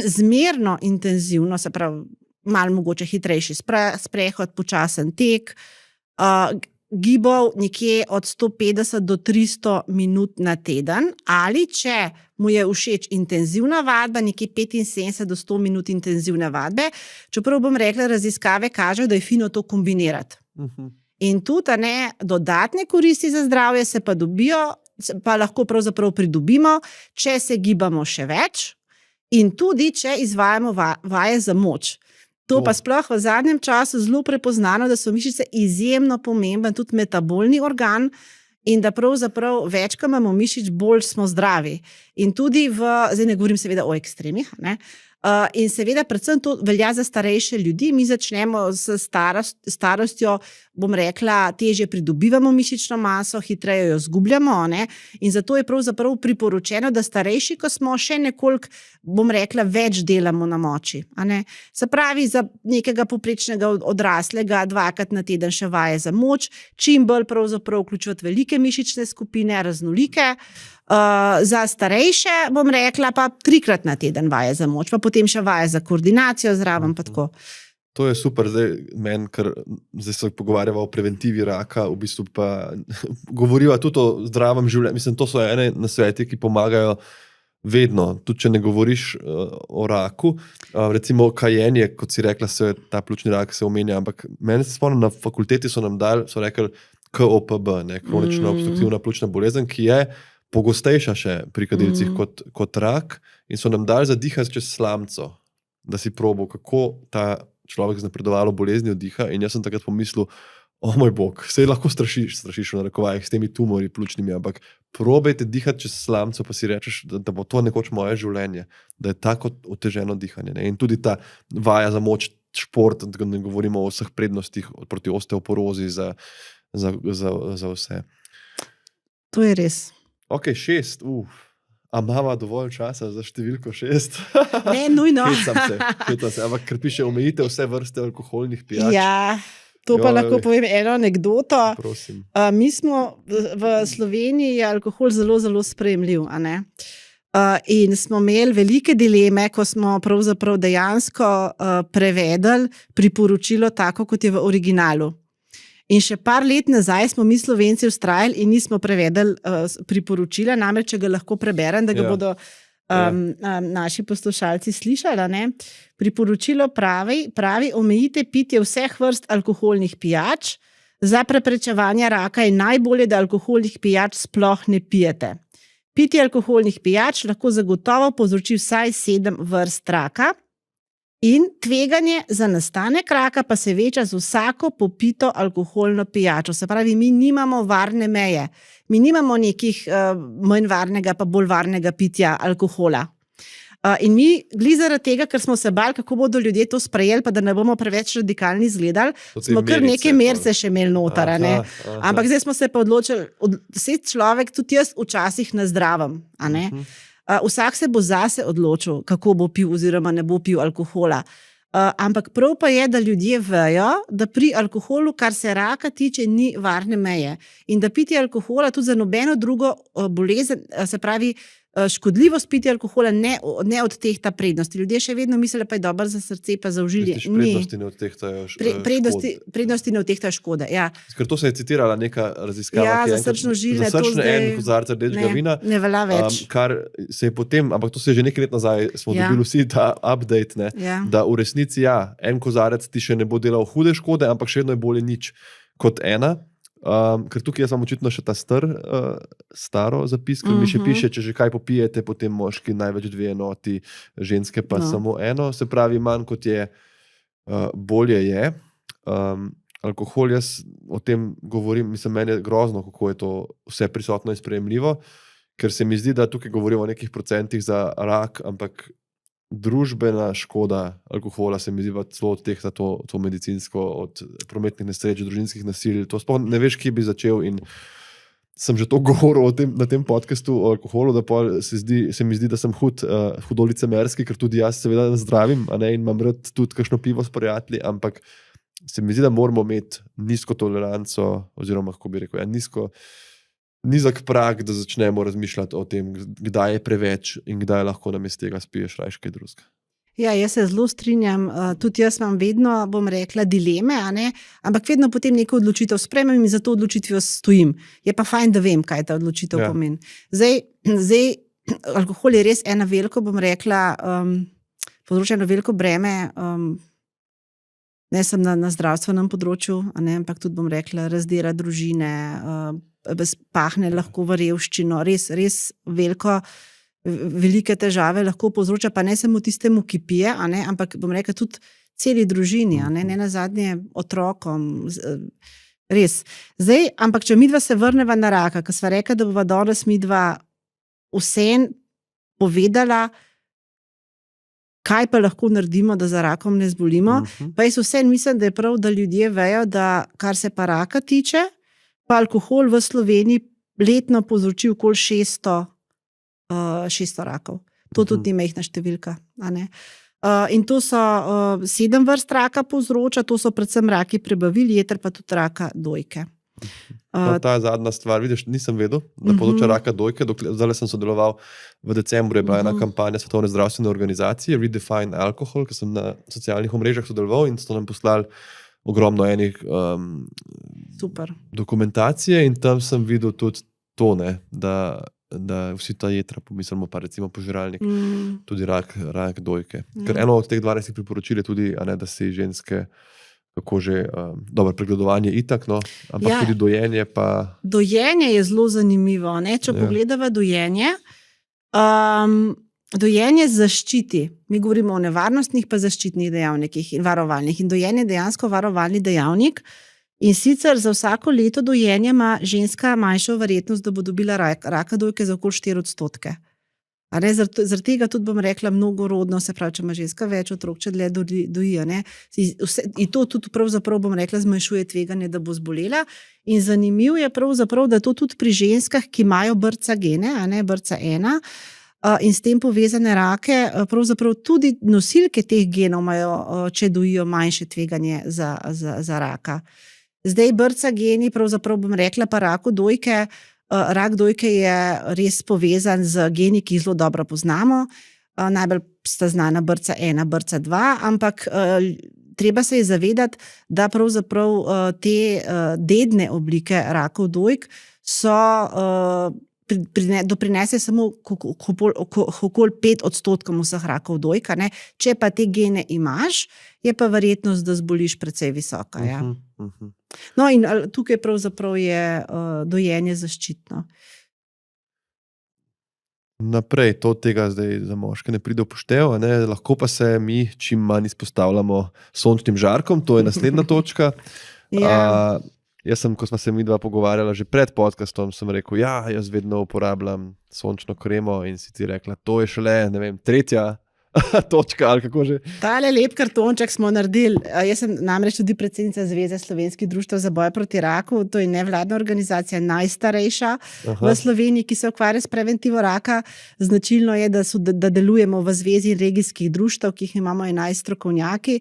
zmerno intenzivno, se pravi malo mogoče hitrejši sprehod, počasen tek, gibal nekje od 150 do 300 minut na teden, ali če mu je všeč intenzivna vadba, nekje 75 do 100 minut intenzivne vadbe, čeprav bom rekla, raziskave kažejo, da je fino to kombinirati. In tudi dodatne koristi za zdravje se pa dobijo, pa lahko pravzaprav pridobimo, če se gibamo še več in tudi, če izvajamo vaje za moč. To pa sploh v zadnjem času zelo prepoznano, da so mišice izjemno pomemben, tudi metabolni organ in da pravzaprav več, ko imamo mišic, bolj smo zdravi. In tudi zdaj ne govorim seveda o ekstremih, in seveda predvsem to velja za starejše ljudi. Mi začnemo s starostjo, bom rekla, težje pridobivamo mišično maso, hitreje jo izgubljamo, in zato je pravzaprav priporočeno, da starejši, ko smo, še nekoliko, bom rekla, več delamo na moči. Se pravi, za nekega povprečnega odraslega 2-krat na teden še vaje za moč, čim bolj pravzaprav vključevati velike mišične skupine, raznolike. Za starejše, bom rekla, pa 3-krat na teden vaje za moč, pa potem še vaje za koordinacijo zraven, pa tako. To je super, zdaj se pogovarjava o preventivi raka, v bistvu pa govoriva tudi o zdravem življenju. Mislim, to so ene nasveti, ki pomagajo vedno, tudi če ne govoriš o raku. Recimo kajenje, kot si rekla, ta pljučni rak se omenja, ampak meni se spomnim, na fakulteti so rekli KOPB, kronična obstruktivna pljučna bolezen, ki je pogostejša še pri kadilcih kot rak, in so nam dali zadihati čez slamco, da si probal, kako ta človek z napredovalo boleznijo diha, in jaz sem takrat pomislil, moj bog, sej lahko strašiš v narekovajih s temi tumori pljučnimi, ampak probajte dihati čez slamco, pa si rečeš, da bo to nekoč moje življenje, da je tako oteženo dihanje. In tudi ta vaja za moč, šport, da ne govorimo o vseh prednostih proti osteoporozi za vse. To je res. Ok, 6, a imava dovolj časa za številko 6? Ne, nujno. Hecam se, ampak ker piše omejitev vse vrste alkoholnih pijač. Ja, to pa lahko povem eno anekdoto. Prosim. Mi smo v Sloveniji alkohol zelo, zelo sprejemljiv, in smo imeli velike dileme, ko smo pravzaprav dejansko prevedli priporočilo tako, kot je v originalu. In še par let nazaj smo mi Slovenci vztrajali in nismo prevedli priporočila, namreč, če ga lahko preberem, da ga bodo naši poslušalci slišali. Priporočilo pravi, omejite pitje vseh vrst alkoholnih pijač. Za preprečevanje raka je najbolje, da alkoholnih pijač sploh ne pijete. Pitje alkoholnih pijač lahko zagotovo povzroči vsaj 7 vrst raka. In tveganje za nastanek raka pa se veča z vsako popito alkoholno pijačo. Se pravi, mi nimamo varne meje. Mi nimamo nekih manj varnega pa bolj varnega pitja alkohola. In mi, zaradi tega, ker smo se bali, kako bodo ljudje to sprejeli, pa da ne bomo preveč radikalni izgledali, smo kar neke merce še imeli noter. Ampak zdaj smo se pa odločili, vse človek, tudi jaz včasih na zdravem. Vsak se bo zase odločil, kako bo pil oziroma ne bo pil alkohola. Ampak prav pa je, da ljudje vejo, da pri alkoholu, kar se raka tiče, ni varne meje. In da pitje alkohola tudi za nobeno drugo bolezen, se pravi, škodljivost pitja alkohola ne odtehta prednosti. Ljudje še vedno mislijo, da je dobro za srce pa za ožilje. Prednosti ne odtehtajo škode. Prednosti ne odtehtajo škode, ja. Ker to se je citirala neka raziskava. Ja, za srčno-žilne. Za srčno en kozarec rdečega vina. Ne velja več. Kar se je potem, ampak to se je že nekaj let nazaj, smo dobili vsi ta update, da v resnici en kozarec ti še ne bo delal hude škode, ampak še vedno je bolje nič kot ena. Ker tukaj jaz imam očitno še ta staro zapis, ker mi še piše, če že kaj popijete, potem moški največ 2 enoti, ženske pa samo 1. Se pravi, manj kot je, bolje je. Alkohol, jaz o tem govorim, mislim, meni je grozno, kako je to vse prisotno in sprejemljivo, ker se mi zdi, da tukaj govorimo o nekih procentih za rak, ampak družbena škoda alkohola se mi zdi celo od teh za to medicinsko, od prometnih nesreč, družinskih nasilj. To sploh ne veš, kje bi začel, in sem že to govoril na tem podcastu o alkoholu, da se mi zdi, da sem hudo licemerski, ker tudi jaz seveda zdravim, in imam rad tudi kakšno pivo s prijatelji, ampak se mi zdi, da moramo imeti nizko toleranco, oziroma, kako bi rekel, nizak prag, da začnemo razmišljati o tem, kdaj je preveč in kdaj lahko namesto tega spiješ rajši kaj drugega. Ja, jaz se zelo strinjam, tudi jaz imam vedno, bom rekla, dileme, ampak vedno potem neko odločitev sprejmem in za to odločitvijo stojim. Je pa fajn, da vem, kaj ta odločitev pomeni. Zdaj, alkohol je res ena veliko, bom rekla, povzroča eno veliko breme, ne sem na zdravstvenem področju, ampak tudi, bom rekla, razdira družine, pahne lahko v revščino, res velike težave lahko povzroča, pa ne samo tistemu, ki pije, ampak bom rekla tudi celi družini, ne nazadnje otrokom, res. Zdaj, ampak če midva se vrneva na raka, ker sva rekla, da bova danes midva vsem povedala, kaj pa lahko naredimo, da za rakom ne zbolimo, pa jaz vsem mislim, da je prav, da ljudje vejo, da kar se pa raka tiče, pa alkohol v Sloveniji letno povzroči okoli 600 rakov. To tudi ni majhna številka. In to so 7 vrst raka povzroča, to so predvsem raki prebavil, jeter pa tudi raka dojke. Ta zadnja stvar, vidiš, nisem vedel, da povzroča raka dojke. Zdaj sem sodeloval v decembru, je bila ena kampanja Svetovne zdravstvene organizacije Redefine Alcohol, ki sem na socialnih omrežjih sodeloval in so nam poslali ogromno enih dokumentacije in tam sem videl tudi to, da vsi ta jetra, pomislimo pa recimo požiralnik, tudi rak dojke. Ker eno od teh 12 priporočil je tudi, da si ženske kako že, dobro, pregledovanje itak, ampak tudi dojenje pa... Dojenje je zelo zanimivo, če pogledava dojenje, dojenje zaščiti. Mi govorimo o nevarnostnih pa zaščitnih dejavnikih in varovalnih. In dojenje je dejansko varovalni dejavnik. In sicer za vsako leto dojenja ima ženska manjšo verjetnost, da bo dobila raka dojke za okoli 4%. Zaradi tega tudi, bom rekla, mnogorodno, se pravi, če ima ženska več otrok, če dlje doji. In to tudi pravzaprav, bom rekla, zmanjšuje tveganje, da bo zbolela. In zanimivo je pravzaprav, da to tudi pri ženskah, ki imajo BRCA gene, BRCA1, in s tem povezane rake, pravzaprav tudi nosilke teh genov imajo, če dojijo, manjše tveganje za raka. Zdaj BRCA geni, pravzaprav bom rekla, pa raku dojke. Rak dojke je res povezan z geni, ki jih zelo dobro poznamo. Najbolj sta znana BRCA1, BRCA2, ampak treba se je zavedati, da pravzaprav te dedne oblike rakov dojk doprinese samo okoli 5% vseh rakov dojk. Če pa te gene imaš, je pa verjetnost, da zboliš, precej visoka. No, in tukaj pravzaprav je dojenje zaščitno. Naprej, to tega zdaj za moške ne pride v poštev, lahko pa se mi čim manj izpostavljamo sončnim žarkom, to je naslednja točka. Jaz sem, ko smo se mi dva pogovarjala že pred podcastom, sem rekel, jaz vedno uporabljam sončno kremo in si ti rekla, to je šele, ne vem, 3. točka ali kako že. Tale lep kartonček smo naredili. Jaz sem namreč tudi predsednica Zveze slovenskih društev za boj proti raku, to je nevladna organizacija, najstarejša v Sloveniji, ki se ukvarja s preventivo raka. Značilno je, da delujemo v zvezi regijskih društev, ki jih imamo 11 strokovnjaki.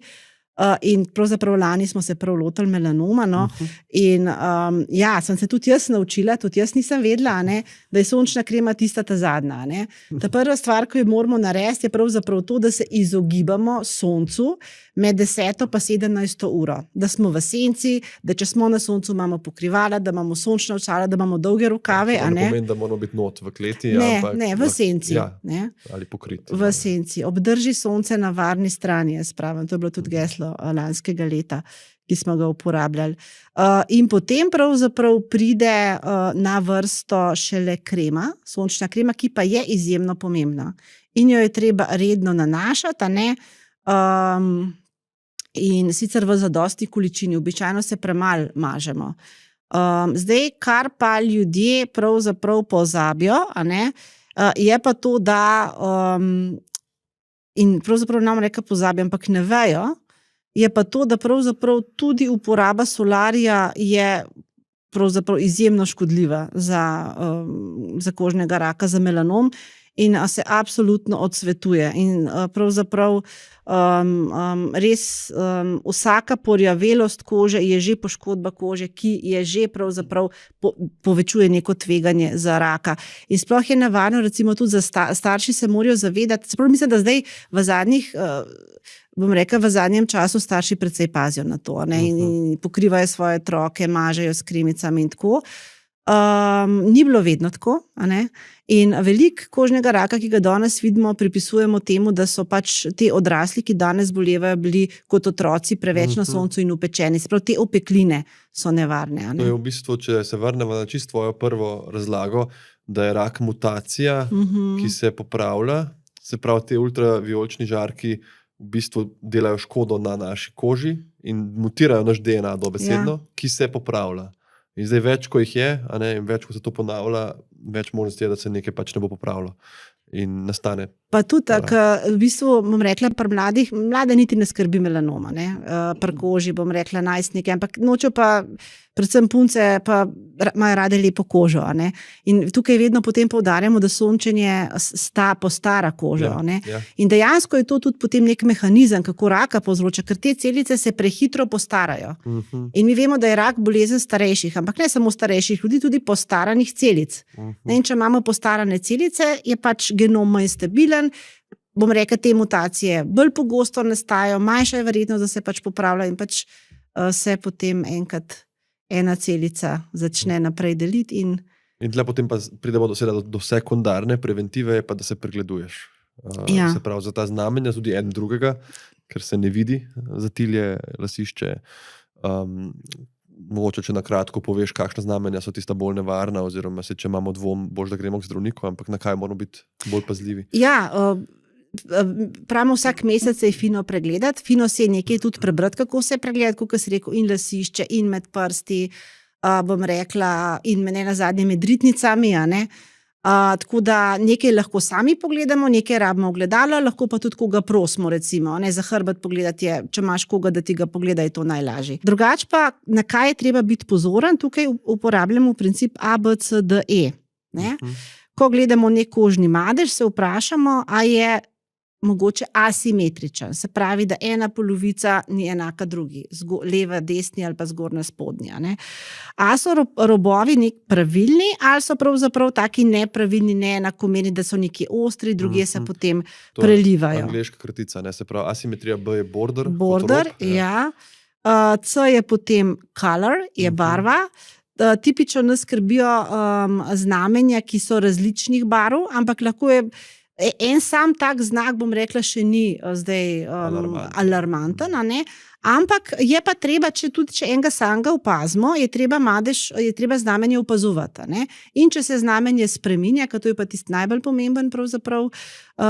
In pravzaprav lani smo se prav lotili melanoma. In sem se tudi jaz naučila, tudi jaz nisem vedela, da je sončna krema tista ta zadnja. Ta prva stvar, ki jo moramo narediti, je pravzaprav to, da se izogibamo soncu med 10 pa 17 uro. Da smo v senci, da če smo na soncu, imamo pokrivala, da imamo sončna očala, da imamo dolge rokave. To ne pomeni, da moramo biti not v kleti. Ne, v senci. Ali pokriti. V senci. Obdrži sonce na varni strani, jaz pravim. To je bilo tudi geslo lanskega leta, ki smo ga uporabljali. In potem pravzaprav pride na vrsto šele krema, sončna krema, ki pa je izjemno pomembna. In jo je treba redno nanašati, a ne? In sicer v zadosti količini, običajno se premalo mažemo. Zdaj, kar pa ljudje pravzaprav pozabijo, a ne, je pa to, da in pravzaprav nam reka pozabijo, ampak ne vejo, je pa to, da pravzaprav tudi uporaba solarija je pravzaprav izjemno škodljiva za kožnega raka, za melanom in se absolutno odsvetuje. In pravzaprav res vsaka porjavelost kože je že poškodba kože, ki je že pravzaprav povečuje neko tveganje za raka. In sploh je nevarno, recimo tudi za starši se morajo zavedati, čeprav mislim, da zdaj v zadnjih v zadnjem času starši precej pazijo na to, ne, in pokrivajo svoje otroke, mažejo s kremicami in tako. Ni bilo vedno tako, a ne? In veliko kožnega raka, ki ga danes vidimo, pripisujemo temu, da so pač te odrasli, ki danes bolevajo, bili kot otroci preveč na soncu in upečeni. Se pravi, te opekline so nevarne. A ne? To je v bistvu, če se vrnemo na čisto tvojo prvo razlago, da je rak mutacija, ki se popravlja, se pravi, te ultravijolični žarki v bistvu delajo škodo na naši koži in mutirajo naš DNA dobesedno, ki se popravlja. In zdaj več, ko jih je, a ne, in več, ko se to ponavlja, več možnosti je, da se nekaj pač ne bo popravilo in nastane. Pa tudi tako, v bistvu bom rekla, pri mlade niti ne skrbi melanoma, ne, pri koži bom rekla najstnike, ampak nočejo pa, predvsem punce, pa imajo rade lepo kožo, a ne. In tukaj vedno potem poudarjamo, da sončenje postara kožo, a ne. In dejansko je to tudi potem nek mehanizem, kako raka povzroča, ker te celice se prehitro postarajo. In mi vemo, da je rak bolezen starejših, ampak ne samo starejših ljudi, tudi postaranih celic. In če imamo postarane celice, je pač genom manj stabilen, bom rekla, te mutacije bolj pogosto nastajajo, manjša je verjetnost, da se pač popravlja in pač se potem enkrat ena celica začne naprej deliti. In tle potem pa pridemo do sekundarne preventive, pa da se pregleduješ. Se pravi, za ta znamenja tudi en drugega, ker se ne vidi zatilje, lasišče. Mogoče, če na kratko poveš, kakšna znamenja so tista bolj nevarna, oziroma če imamo dvom, boš da gremo k zdravniku, ampak na kaj moramo biti bolj pazljivi? Ja, pravimo vsak mesec se je fino pregledati, fino se je nekaj tudi prebrati, kako se pregledati, kako si rekel, in lasišče, in med prsti, bom rekla, in nenazadnje med ritnicami, a ne. Tako da nekaj lahko sami pogledamo, nekaj rabimo ogledalo, lahko pa tudi koga prosimo, recimo, ne, za hrbet pogledati je, če imaš koga, da ti ga pogleda, je to najlažje. Drugač pa, na kaj je treba biti pozoren, tukaj uporabljamo princip ABCDE, ne. Ko gledamo nek kožni madež, se vprašamo, a je mogoče asimetričen, se pravi, da ena polovica ni enaka drugi, leva, desni ali pa zgornja, spodnja, ne. A so robovi nek pravilni ali so pravzaprav taki nepravilni, neenakomerni, da so neki ostri, drugi se potem prelivajo. To je angleška kratica, ne, se pravi, asimetrija B je border. Border, ja. C je potem color, je barva. Tipično nas skrbijo znamenja, ki so različnih barv, ampak lahko je en sam tak znak, bom rekla, še ni zdaj alarmanten, a ne? Ampak je pa treba, če enega samega opazimo, je treba znamenje opazovati, ne? In če se znamenje spreminja, ker to je pa tisti najbolj pomemben pravzaprav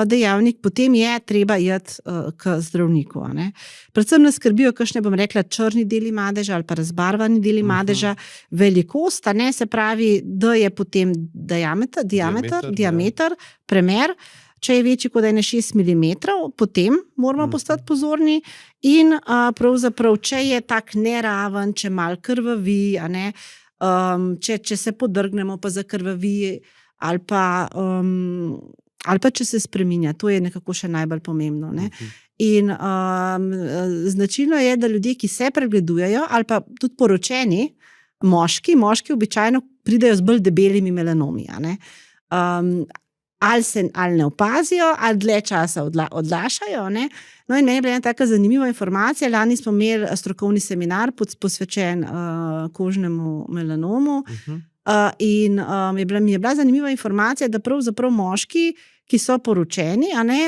dejavnik, potem je treba iti k zdravniku, a ne? Predvsem nas skrbijo kakšne, bom rekla, črni deli madeža ali pa razbarvani deli madeža, velikost, a ne, se pravi, D je potem diameter, premer. Če je večji kot 6 mm, potem moramo postati pozorni in pravzaprav, če je tak neraven, če malo krvavi, a ne, če se podrgnemo pa zakrvavi ali pa če se spreminja, to je nekako še najbolj pomembno, ne. In značilno je, da ljudje, ki se pregledujejo ali pa tudi poročeni, moški običajno pridejo z bolj debelimi melanomi, a ne. Ali ne opazijo, ali dlje časa odlašajo, ne. No in meni je bila ena taka zanimiva informacija, lani smo imeli strokovni seminar posvečen kožnemu melanomu in mi je bila zanimiva informacija, da pravzaprav moški, ki so poročeni, a ne,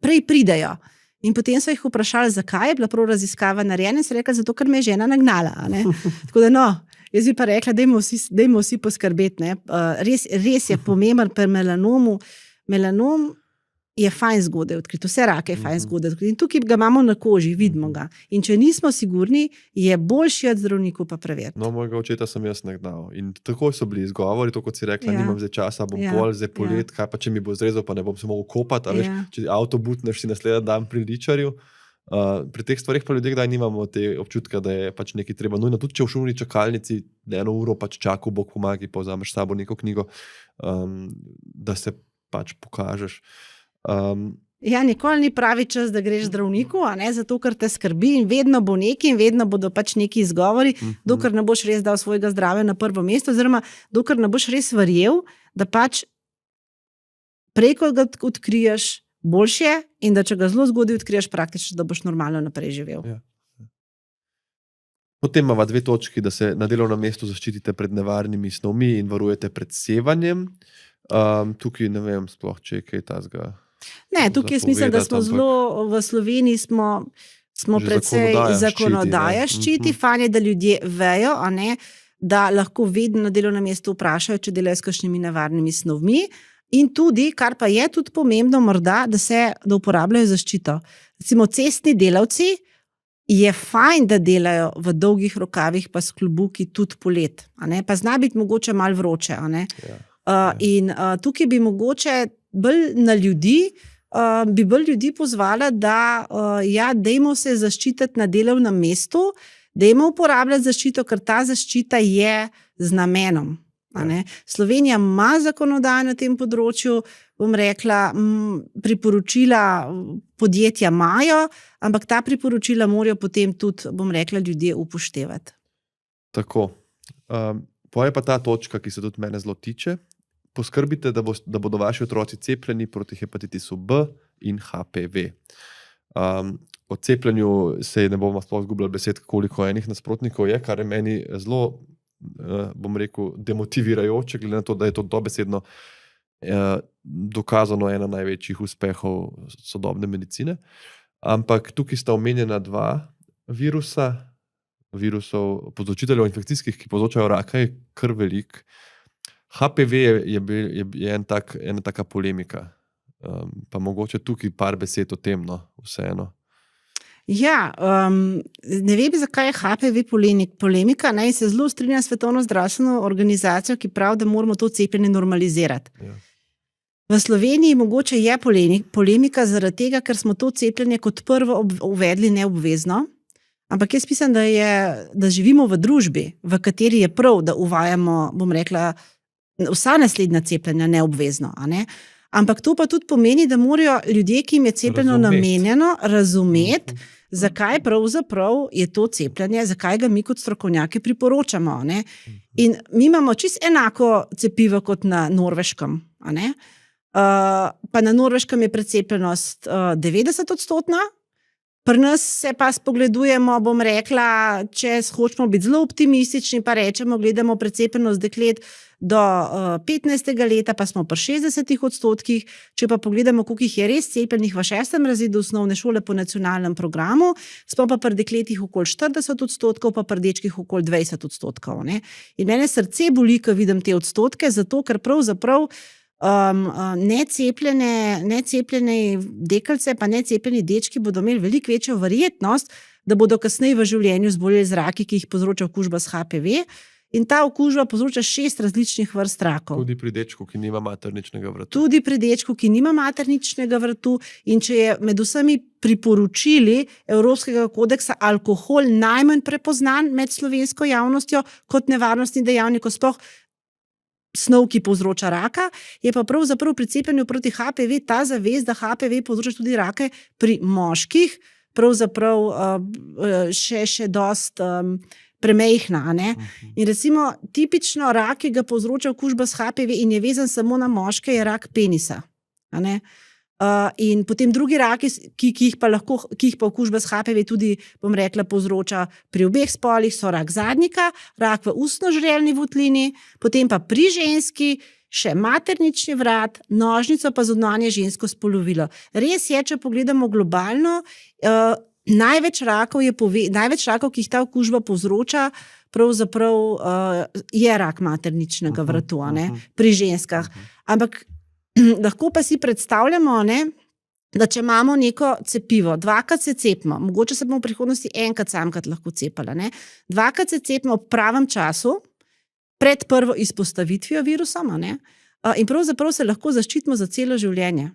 prej pridejo. In potem so jih vprašali, zakaj je bila prav raziskava narejena, in so rekli, zato, ker me je žena nagnala. A ne. Tako da jaz bi pa rekla, dajmo vsi poskrbeti. Ne. Res je pomemben pri melanomu. Melanom je fajn zgodaj odkriti, vse rake je fajn zgodaj odkriti. In tukaj ga imamo na koži, vidimo ga. In če nismo sigurni, je boljši od zdravniku pa preveriti. No, mojega očeta sem jaz nagnal. In tako so bili izgovori, to kot si rekla, nimam zdaj časa, bom pol, zdaj polet, kaj pa če mi bo zrezal, pa ne bom se mogel kopati. Veš, če avto butneš, si naslednji dan pri ličarju. Pri teh stvarih pa ljudje kdaj nimamo te občutka, da je pač nekaj treba nujno. Tudi če v šumni čakalnici 1 uro pač čakal, Bog pomagi, pa vzameš s sabo neko knjigo, da se pač pokažeš. Nikoli ni pravi čas, da greš zdravniku, zato ker te skrbi in vedno bo nekaj in vedno bodo pač neki izgovori, dokler ne boš res dal svojega zdravja na prvo mesto, oziroma dokler ne boš res verjel, da pač prej, ko ga odkriješ, boljše in da če ga zelo zgodaj odkriješ, praktično, da boš normalno naprej živel. Ja. Potem imamo 2 točki, da se na delovnem mestu zaščitite pred nevarnimi snovmi in varujete pred sevanjem. Tukaj ne vem sploh, če je kaj tazga. Ne, tukaj jaz mislim, da smo zelo v Sloveniji smo precej zakonodaja ščiti. Fajn je, da ljudje vejo, da lahko vedno na delovnem mestu vprašajo, če delajo s kakšnimi nevarnimi snovmi. In tudi, kar pa je tudi pomembno morda, da uporabljajo zaščito. Recimo cestni delavci je fajn, da delajo v dolgih rokavih pa s klobuki tudi polet. Pa zna biti mogoče malo vroče. In tukaj bi mogoče bolj na ljudi, pozvala, da dajmo se zaščititi na delovnem mestu, dajmo uporabljati zaščito, ker ta zaščita je z namenom. Slovenija ima zakonodajo na tem področju, bom rekla, priporočila podjetja imajo, ampak ta priporočila morajo potem tudi, bom rekla, ljudje upoštevati. Tako. Poje pa ta točka, ki se tudi mene zelo tiče. Poskrbite, da bodo vaši otroci cepljeni proti hepatitisu B in HPV. O cepljenju se ne bomo sploh izgubljali besed, koliko enih nasprotnikov je, kar je meni zelo, bom rekel, demotivirajoče, glede na to, da je to dobesedno dokazano ena največjih uspehov sodobne medicine. Ampak tukaj sta omenjena 2 virusov povzročiteljev infekcijskih, ki povzročajo raka, je kar velik. HPV je ena taka polemika. Pa mogoče tukaj par besed o tem, vseeno. Ja, ne vem, zakaj je HPV polemika. In se zelo strinjam s Svetovno zdravstveno organizacijo, ki pravi, da moramo to cepljenje normalizirati. Ja. V Sloveniji mogoče je polemika zaradi tega, ker smo to cepljenje kot prvo uvedli neobvezno. Ampak jaz mislim, da živimo v družbi, v kateri je prav, da uvajamo, bom rekla, vsa naslednja cepljenja neobvezno. Ampak to pa tudi pomeni, da morajo ljudje, ki jim je cepljeno namenjeno, razumeti, zakaj pravzaprav je to cepljenje, zakaj ga mi kot strokovnjaki priporočamo. In mi imamo čisto enako cepivo kot na Norveškem. Pa na Norveškem je precepljenost 90%. Pri nas se pa spogledujemo, bom rekla, če hočemo biti zelo optimistični, pa rečemo, gledamo precepljenost deklet do 15. leta, pa smo pri 60%. Če pa pogledamo, koliko jih je res cepljenih v 6. razredu osnovne šole po nacionalnem programu, smo pa pri dekletih okoli 40%, pa pri dečkih okoli 20%. In mene srce boli, ko vidim te odstotke, zato ker pravzaprav necepljene deklice pa necepljeni dečki bodo imeli veliko večjo verjetnost, da bodo kasneje v življenju zboleli z raki, ki jih povzroča okužba s HPV. In ta okužba povzroča 6 različnih vrst rakov. Tudi pri dečku, ki nima materničnega vratu. Tudi pri dečku, ki nima materničnega vratu. In če je med vsemi priporočili Evropskega kodeksa alkohol najmanj prepoznan med slovensko javnostjo kot nevarnostni dejavnik, sploh snov, ki povzroča raka, je pa pravzaprav pri cepljenju proti HPV ta zavest, da HPV povzroča tudi rake pri moških, pravzaprav še dost premejhna. In recimo tipično rak, ki ga povzroča okužba s HPV in je vezan samo na moške, je rak penisa. In potem drugi raki, ki jih pa okužba s HPV tudi, bom rekla, povzroča pri obeh spolih, so rak zadnjika, rak v ustno-žrelni votlini, potem pa pri ženski, še maternični vrat, nožnico pa zunanje žensko spolovilo. Res je, če pogledamo globalno, največ rakov, ki jih ta okužba povzroča, pravzaprav je rak materničnega vratu, pri ženskah. Ampak lahko pa si predstavljamo, da če imamo neko cepivo, dvakrat se cepimo, mogoče se bomo v prihodnosti enkrat samkrat lahko cepala, dvakrat se cepimo v pravem času, pred prvo izpostavitvijo virusom, in pravzaprav se lahko zaščitimo za celo življenje.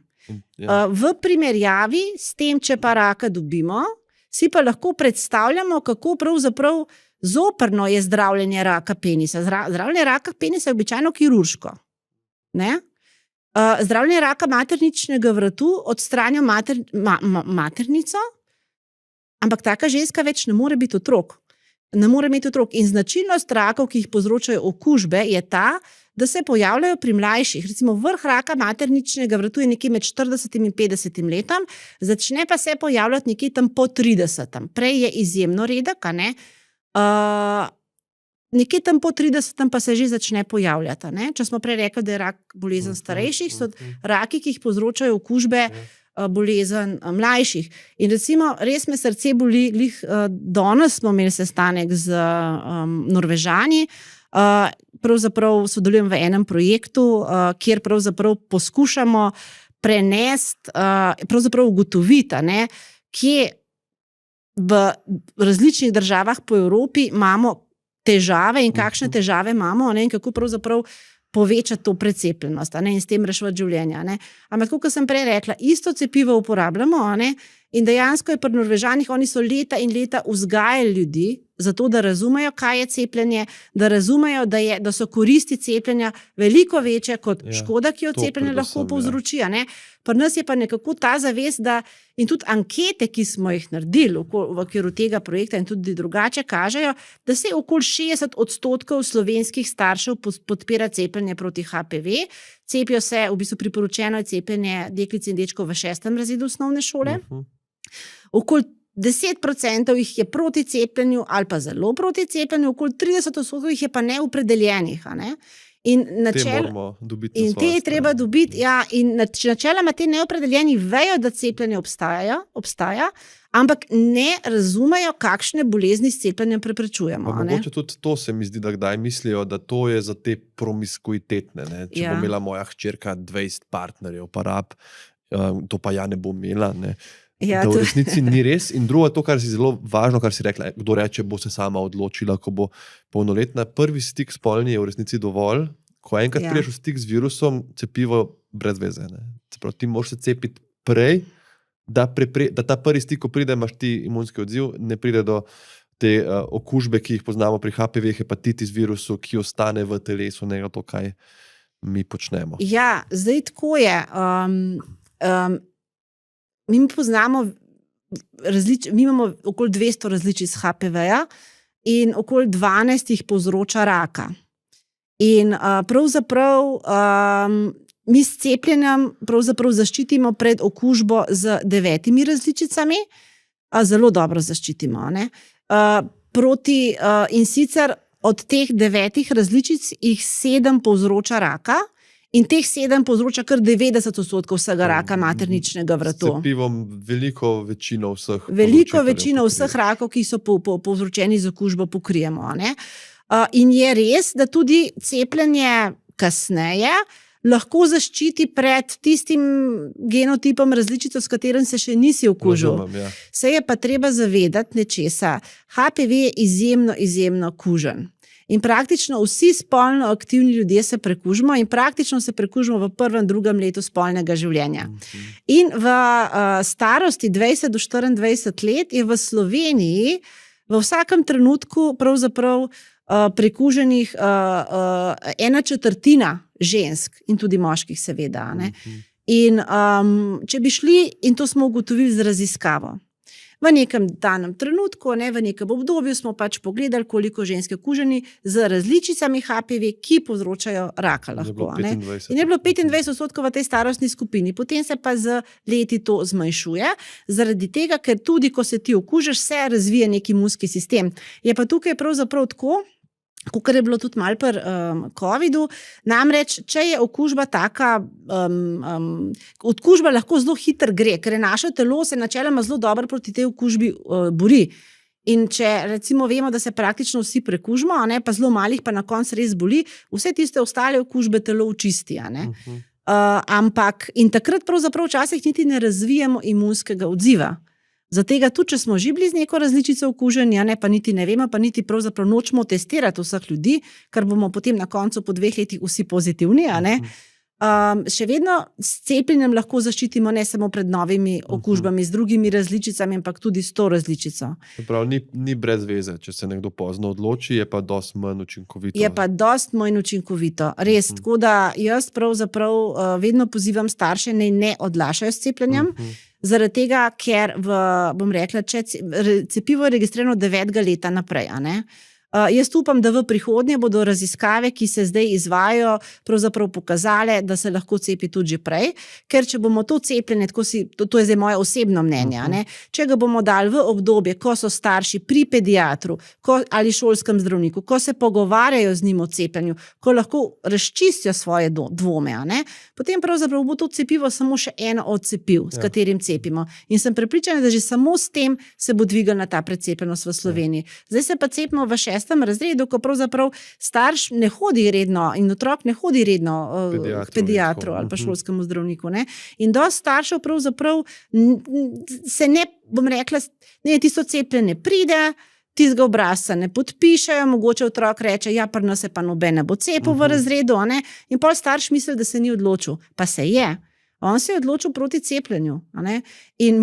V primerjavi s tem, če pa raka dobimo, si pa lahko predstavljamo, kako pravzaprav zoprno je zdravljenje raka penisa. Zdravljenje raka penisa je običajno kirurško. Zdravljenje raka materničnega vratu odstranijo maternico, ampak taka ženska več ne more biti otrok. Ne more imeti otrok. In značilnost rakov, ki jih povzročajo okužbe, je ta, da se pojavljajo pri mlajših. Recimo vrh raka materničnega vratu je nekje med 40 in 50 letom, začne pa se pojavljati nekje tam po 30. Prej je izjemno redek, nekje tam po 30 pa se že začne pojavljati. Če smo prej rekli, da je rak bolezen starejših, so raki, ki jih povzročajo okužbe, bolezen mlajših. In recimo, res me srce boli, danes smo imeli sestanek z Norvežani, pravzaprav sodelujem v enem projektu, kjer pravzaprav poskušamo prenesti, pravzaprav ugotoviti, kje v različnih državah po Evropi imamo težave in kakšne težave imamo, in kako pravzaprav povečati to precepljenost, in s tem reševati življenja. Ampak, kot sem prej rekla, isto cepivo uporabljamo, in dejansko je pri Norvežanih, oni so leta in leta vzgajali ljudi, zato da razumejo, kaj je cepljenje, da razumejo, da so koristi cepljenja veliko večje kot škoda, ki jo cepljenje lahko povzroči. Pri nas je pa nekako ta zavest, da in tudi ankete, ki smo jih naredili v okviru tega projekta in tudi drugače kažejo, da se okoli 60% slovenskih staršev podpira cepljenje proti HPV. Cepijo se, v bistvu priporočeno je cepljenje deklic in dečkov v 6. razredu osnovne šole. Okoli 10% jih je proti cepljenju ali pa zelo proti cepljenju, okoli 30% jih je pa neopredeljenih. In te je treba dobiti, in načeloma te neopredeljeni vejo, da cepljenje obstaja, ampak ne razumejo, kakšne bolezni s cepljenjem preprečujemo. Mogoče tudi to se mi zdi, da kdaj mislijo, da to je za te promiskuitetne. Če bo imela moja hčerka 20 partnerjev, pa rab, to pa ja ne bo imela. Da v resnici ni res. In drugo, to, kar si zelo važno, kar si rekla, kdo reče, bo se sama odločila, ko bo polnoletna. Prvi stik spolni je v resnici dovolj. Ko enkrat priješ v stik z virusom, cepivo brez veze. Ti moraš se cepiti prej, da ta prvi stik, ko pride, imaš ti imunski odziv, ne pride do te okužbe, ki jih poznamo pri HPV, hepatitis virusu, ki ostane v telesu, ne to, kaj mi počnemo. Ja, zdaj tako je. Mi poznamo mi imamo okoli 200 različic HPV-ja in okoli 12 jih povzroča raka. In pravzaprav mi s cepljenjem pravzaprav zaščitimo pred okužbo z 9 različicami, zelo dobro zaščitimo. In sicer od teh 9 različic jih 7 povzroča raka. In teh 7 povzroča kar 90% vsega raka materničnega vratu. S cepivom veliko večino vseh. Veliko večino vseh rakov, ki so povzročeni z okužbo, pokrijemo. In je res, da tudi cepljenje kasneje lahko zaščiti pred tistim genotipom različico, s katerim se še nisi okužil. Se je pa treba zavedati nečesa. HPV je izjemno kužen. In praktično vsi spolno aktivni ljudje se prekužimo in praktično se prekužimo v prvem, drugem letu spolnega življenja. In v starosti 20 do 24 let je v Sloveniji v vsakem trenutku pravzaprav prekuženih 1/4 žensk in tudi moških seveda. In če bi šli, in to smo ugotovili z raziskavo, v nekem danem trenutku, v nekem obdobju smo pač pogledali, koliko žensk je okuženi z različicami HPV, ki povzročajo raka lahko. In je bilo 25% v tej starostni skupini. Potem se pa z leti to zmanjšuje, zaradi tega, ker tudi, ko se ti okužiš, se razvije neki imunski sistem. Je pa tukaj pravzaprav tako, Kakor je bilo tudi malo pri COVID-u. Namreč, če je okužba taka, okužba lahko zelo hitro gre, ker je naše telo se načeloma zelo dobro proti tej okužbi bori. In če recimo vemo, da se praktično vsi prekužimo, a ne, pa zelo malih pa na koncu res boli, vse tiste ostale okužbe telo očisti. A ne. Ampak in takrat pravzaprav včasih niti ne razvijemo imunskega odziva. Zatega tudi, če smo že bili z neko različico okuženi, a ne, pa niti ne vemo, pa niti pravzaprav nočemo testirati vseh ljudi, ker bomo potem na koncu po 2 letih vsi pozitivni, a ne. Še vedno s cepljenjem lahko zaščitimo ne samo pred novimi okužbami z drugimi različicami, ampak tudi s to različico. Prav, ni brez veze, če se nekdo pozno odloči, je pa dosti manj učinkovito. Je pa dosti manj učinkovito, res. Tako da jaz pravzaprav vedno pozivam starše, naj ne odlašajo s cepljenjem, zaradi tega, ker bom rekla, če cepivo je registrirano 9. leta naprej, a ne. Jaz upam, da v prihodnje bodo raziskave, ki se zdaj izvajajo, pravzaprav pokazale, da se lahko cepi tudi že prej, ker če bomo to cepljenje, to je zdaj moje osebno mnenje, ne, če ga bomo dali v obdobje, ko so starši pri pediatru ali šolskem zdravniku, ko se pogovarjajo z njim o cepljenju, ko lahko razčistijo svoje dvome, ne, potem pravzaprav bo to cepivo samo še eno od cepiv, s katerim cepimo. In sem prepričana, da že samo s tem se bo dvignila ta precepljenost v Sloveniji. Zdaj se pa cepimo v 6. razredu, ko pravzaprav starš ne hodi redno in otrok ne hodi redno k pediatru ali pa šolskemu zdravniku. Ne? In dosti staršev pravzaprav se ne, bom rekla, ne, tisto cepljenje pride, tistega obrazca ne podpišejo, mogoče otrok reče, ja, pri nas se pa noben ne bo cepil v razredu, ne? In pol starš misli, da se ni odločil, pa se je. On se je odločil proti cepljenju. In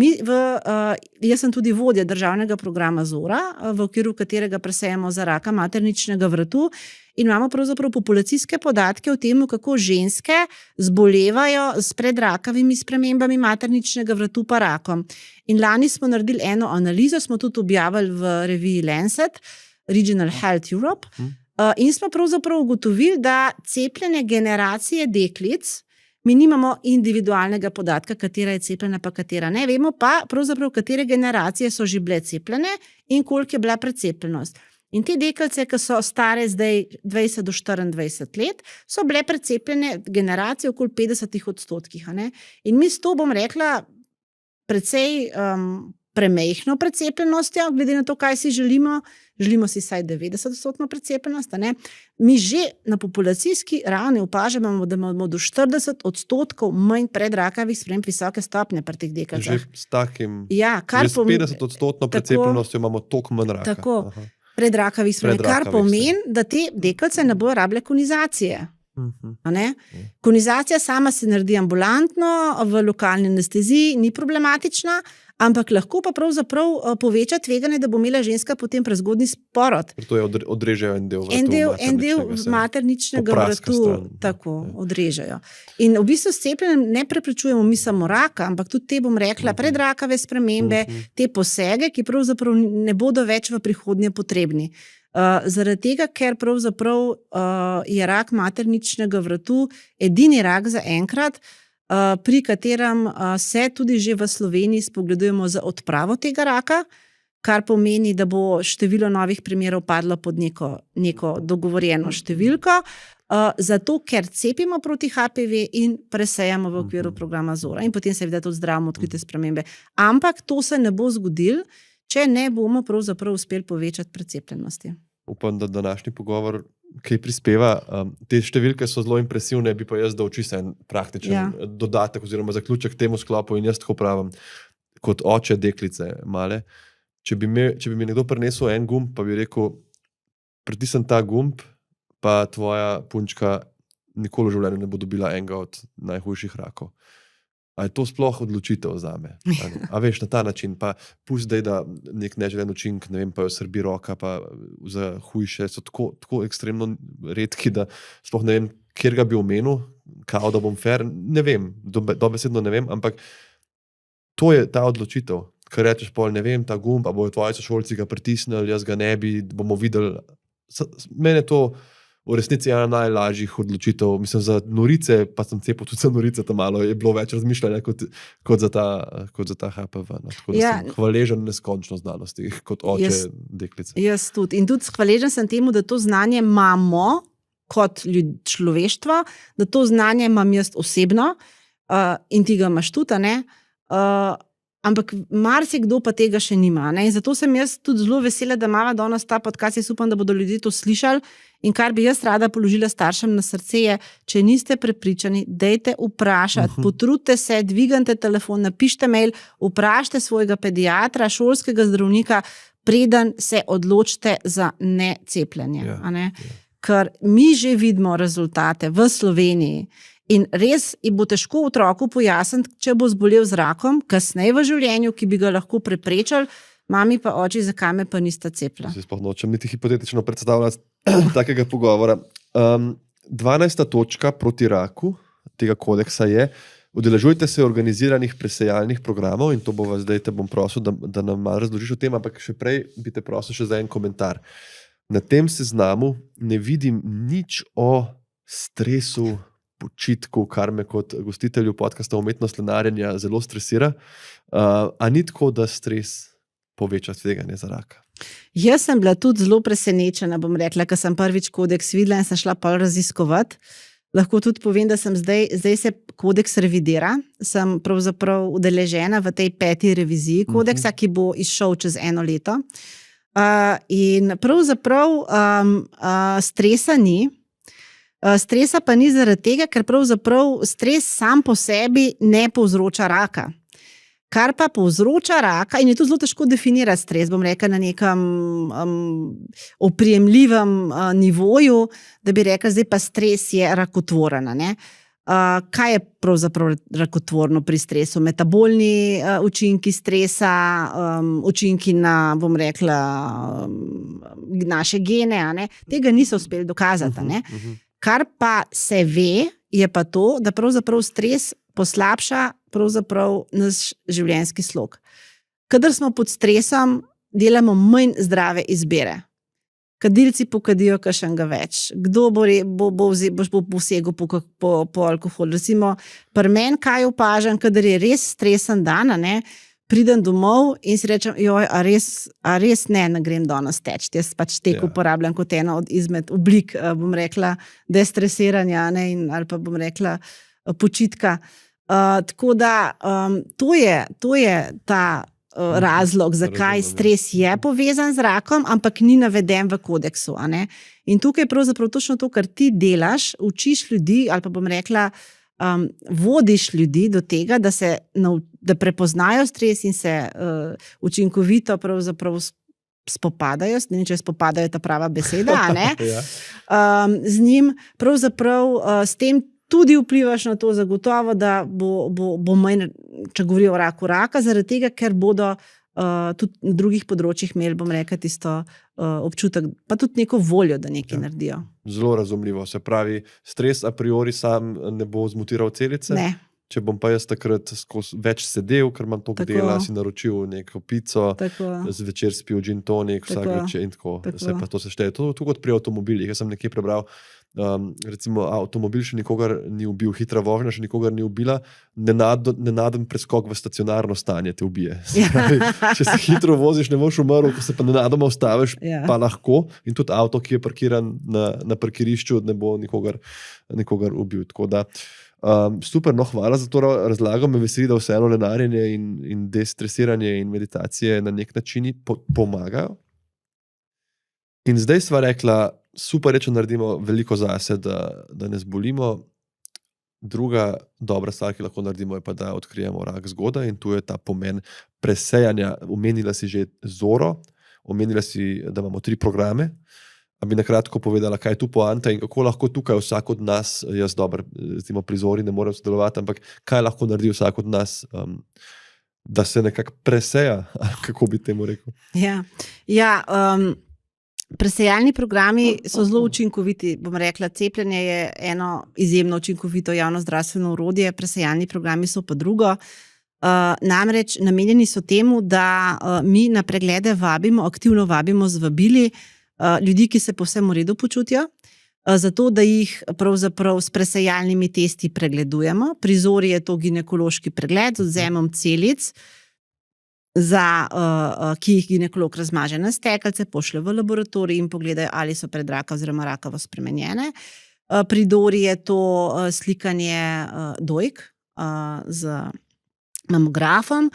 jaz sem tudi vodja državnega programa Zora, v okviru katerega presejamo za raka materničnega vratu in imamo pravzaprav populacijske podatke o tem, kako ženske zbolevajo s predrakavimi spremembami materničnega vratu pa rakom. In lani smo naredili eno analizo, smo tudi objavili v reviji Lancet, Regional Health Europe, in smo pravzaprav ugotovili, da cepljenje generacije deklic, mi nimamo individualnega podatka, katera je cepljena, pa katera ne. Vemo pa pravzaprav, katere generacije so že bile cepljene in koliko je bila precepljenost. In te deklice, ki so stare zdaj 20 do 24 let, so bile precepljene generacije okoli 50%. Ne? In mi s to, bom rekla, precej premejhno precepljenostjo, glede na to, kaj si želimo. Želimo si saj 90% precepljenost. Mi že na populacijski ravni opažamo, da imamo do 40% manj predrakavih sprememb visoke stopnje pri teh deklicah. Že s takim, ja, s 50% precepljenostjo imamo toliko manj raka. Tako, predrakavih sprememb, kar pomeni, da te deklice ne bojo rabile konizacije. Konizacija sama se naredi ambulantno, v lokalni anesteziji, ni problematična, ampak lahko pa pravzaprav poveča tveganje, da bo imela ženska potem prezgodnji porod. To je odrežejo en del vratu. En del materničnega vratu tako odrežejo. In v bistvu s cepljenjem ne preprečujemo mi samo raka, ampak tudi te, bom rekla, predrakave spremembe, te posege, ki pravzaprav ne bodo več v prihodnje potrebni. Zaradi tega, ker pravzaprav je rak materničnega vratu edini rak za enkrat, pri katerem se tudi že v Sloveniji spogledujemo za odpravo tega raka, kar pomeni, da bo število novih primerov padlo pod neko dogovorjeno številko, zato ker cepimo proti HPV in presejamo v okviru programa Zora in potem seveda tudi zdravimo odkrite spremembe. Ampak to se ne bo zgodilo, če ne bomo pravzaprav uspeli povečati precepljenosti. Upam, da današnji pogovor kaj prispeva. Te številke so zelo impresivne, bi pa jaz dal čisto en praktičen dodatek oziroma zaključek temu sklopu in jaz tako pravim, kot oče deklice male, če bi mi nekdo prinesel en gumb, pa bi rekel, pritisnem ta gumb, pa tvoja punčka nikoli v življenju ne bo dobila enega od najhujših rakov. A je to sploh odločitev zame? A veš, na ta način, pa pusti zdaj, da nek neželen učink, ne vem, pa jo srbi roka, pa za hujše so tako ekstremno redki, da sploh ne vem, kjer ga bi omenil, kao da bom fair, ne vem, dobesedno ne vem, ampak to je ta odločitev, ker rečeš pol, ne vem, ta gumb, pa bojo tvoji sošolci ga pritisnili, jaz ga ne bi, bomo videli. Mene to v resnici ena najlažjih odločitev. Mislim, za norice, pa sem cepil tudi za norice, tam malo je bilo več razmišljanja kot za ta HPV. No. Tako da sem hvaležen neskončno znanosti, kot oče deklice. Jaz tudi. In tudi hvaležen sem temu, da to znanje imamo kot človeštvo, da to znanje imam jaz osebno in ti ga imaš tudi, ne? Ampak marsikdo pa tega še nima. Ne? In zato sem jaz tudi zelo vesela, da imamo danes ta podcast. Jaz upam, da bodo ljudje to slišali. In kar bi jaz rada položila staršem na srce je, če niste prepričani, dajte vprašati, potrudite se, dvigante telefon, napišite mail, vprašajte svojega pediatra, šolskega zdravnika, preden se odločite za necepljenje. Ja, ne? Ker mi že vidimo rezultate v Sloveniji. In res bo težko otroku pojasniti, če bo zbolel z rakom, kasneje v življenju, ki bi ga lahko preprečili, mami pa oči, zakaj me pa nista cepila. Si sploh nočem niti hipotetično predstavljati takega pogovora. 12. točka proti raku tega kodeksa je: udeležujte se organiziranih presejalnih programov, in to zdaj te bom prosil, da nam malo razložiš o tem, ampak še prej bi te prosil še za en komentar. Na tem seznamu ne vidim nič o stresu, počitku, kar me kot gostitelju podcasta Umetnost lenarjenja zelo stresira. A ni tako, da stres poveča tveganje za raka? Jaz sem bila tudi zelo presenečena, bom rekla, ker sem prvič kodeks videla in sem šla pol raziskovati. Lahko tudi povem, da sem zdaj se kodeks revidira. Sem pravzaprav udeležena v tej 5. reviziji kodeksa, ki bo izšel čez 1 leto. In pravzaprav stresa ni. Stresa pa ni zaradi tega, ker pravzaprav stres sam po sebi ne povzroča raka. Kar pa povzroča raka, in je to zelo težko definirati stres, bom rekla na nekem oprijemljivem nivoju, da bi rekla, zdaj pa stres je rakotvoren. Kaj je pravzaprav rakotvorno pri stresu? Metabolni učinki stresa, učinki na, bom rekla, naše gene, tega niso uspeli dokazati. Kar pa se ve, je pa to, da pravzaprav stres poslabša pravzaprav naš življenjski slog. Kadar smo pod stresom, delamo manj zdrave izbire. Kadilci pokadijo kakšnega več. Kdo bo posegel po alkoholu? Recimo, pri meni kaj opažam, kadar je res stresen dan, pridem domov in si rečem, a res ne grem danes teč. Jaz pač tek uporabljam kot eno izmed oblik, bom rekla, destresiranja ali pa bom rekla počitka. Tako da to je ta razlog, zakaj stres je povezan z rakom, ampak ni naveden v kodeksu. In tukaj je pravzaprav točno to, kar ti delaš, učiš ljudi ali pa bom rekla, vodiš ljudi do tega, da prepoznajo stres in se učinkovito pravzaprav spopadajo, ne vem, če spopadajo ta prava beseda, z njim pravzaprav s tem tudi vplivaš na to zagotovo, da bo manj, če govorijo o raku raka, zaradi tega, ker bodo tudi na drugih področjih imeli, bom rekla, tisto občutek, pa tudi neko voljo, da nekaj naredijo. Zelo razumljivo. Se pravi, stres a priori sam ne bo zmutiral celice? Ne. Če bom pa jaz takrat več sedel, ker imam toliko dela, si naročil neko pico, zvečer spil gin tonic, vsak večer in tako. Se pa to sešteje. To kot pri avtomobilih. Jaz sem nekje prebral, recimo avtomobil še nikogar ni ubil, hitra vožnja še nikogar ni ubila, nenaden preskok v stacionarno stanje te ubije. Če se hitro voziš, ne boš umrl, ko se pa nenadoma ustaviš, pa lahko. In tudi avto, ki je parkiran na parkirišču, ne bo nikogar ubil. Tako da super, hvala za to razlago. Me veseli, da vseeno lenarjenje in destresiranje in meditacije na nek način pomagajo. In zdaj sva rekla, super je, če naredimo veliko zase, da ne zbolimo. Druga dobra stvar, ki lahko naredimo, je pa, da odkrijemo rak zgodaj, in tu je ta pomen presejanja. Omenila si že Zoro, omenila si, da imamo 3 programe. A bi nakratko povedala, kaj je tu poanta in kako lahko tukaj vsak od nas, jaz dobro, recimo pri Zori ne morem sodelovati, ampak kaj lahko naredi vsak od nas, da se nekako preseja, kako bi temu rekel? Presejalni programi so zelo učinkoviti, bom rekla, cepljenje je eno izjemno učinkovito javno zdravstveno orodje, presejalni programi so pa drugo. Namreč namenjeni so temu, da mi na preglede aktivno vabimo z vabili ljudi, ki se povsem v redu počutijo, zato da jih pravzaprav s presejalnimi testi pregledujemo. Prizori je to ginekološki pregled z odvzemom celic, ki jih ginekolog razmaže na stekelce, pošlje v laboratorij in pogledajo, ali so predraka oziroma rakavo spremenjene. Pridori je to slikanje dojk z mamografom.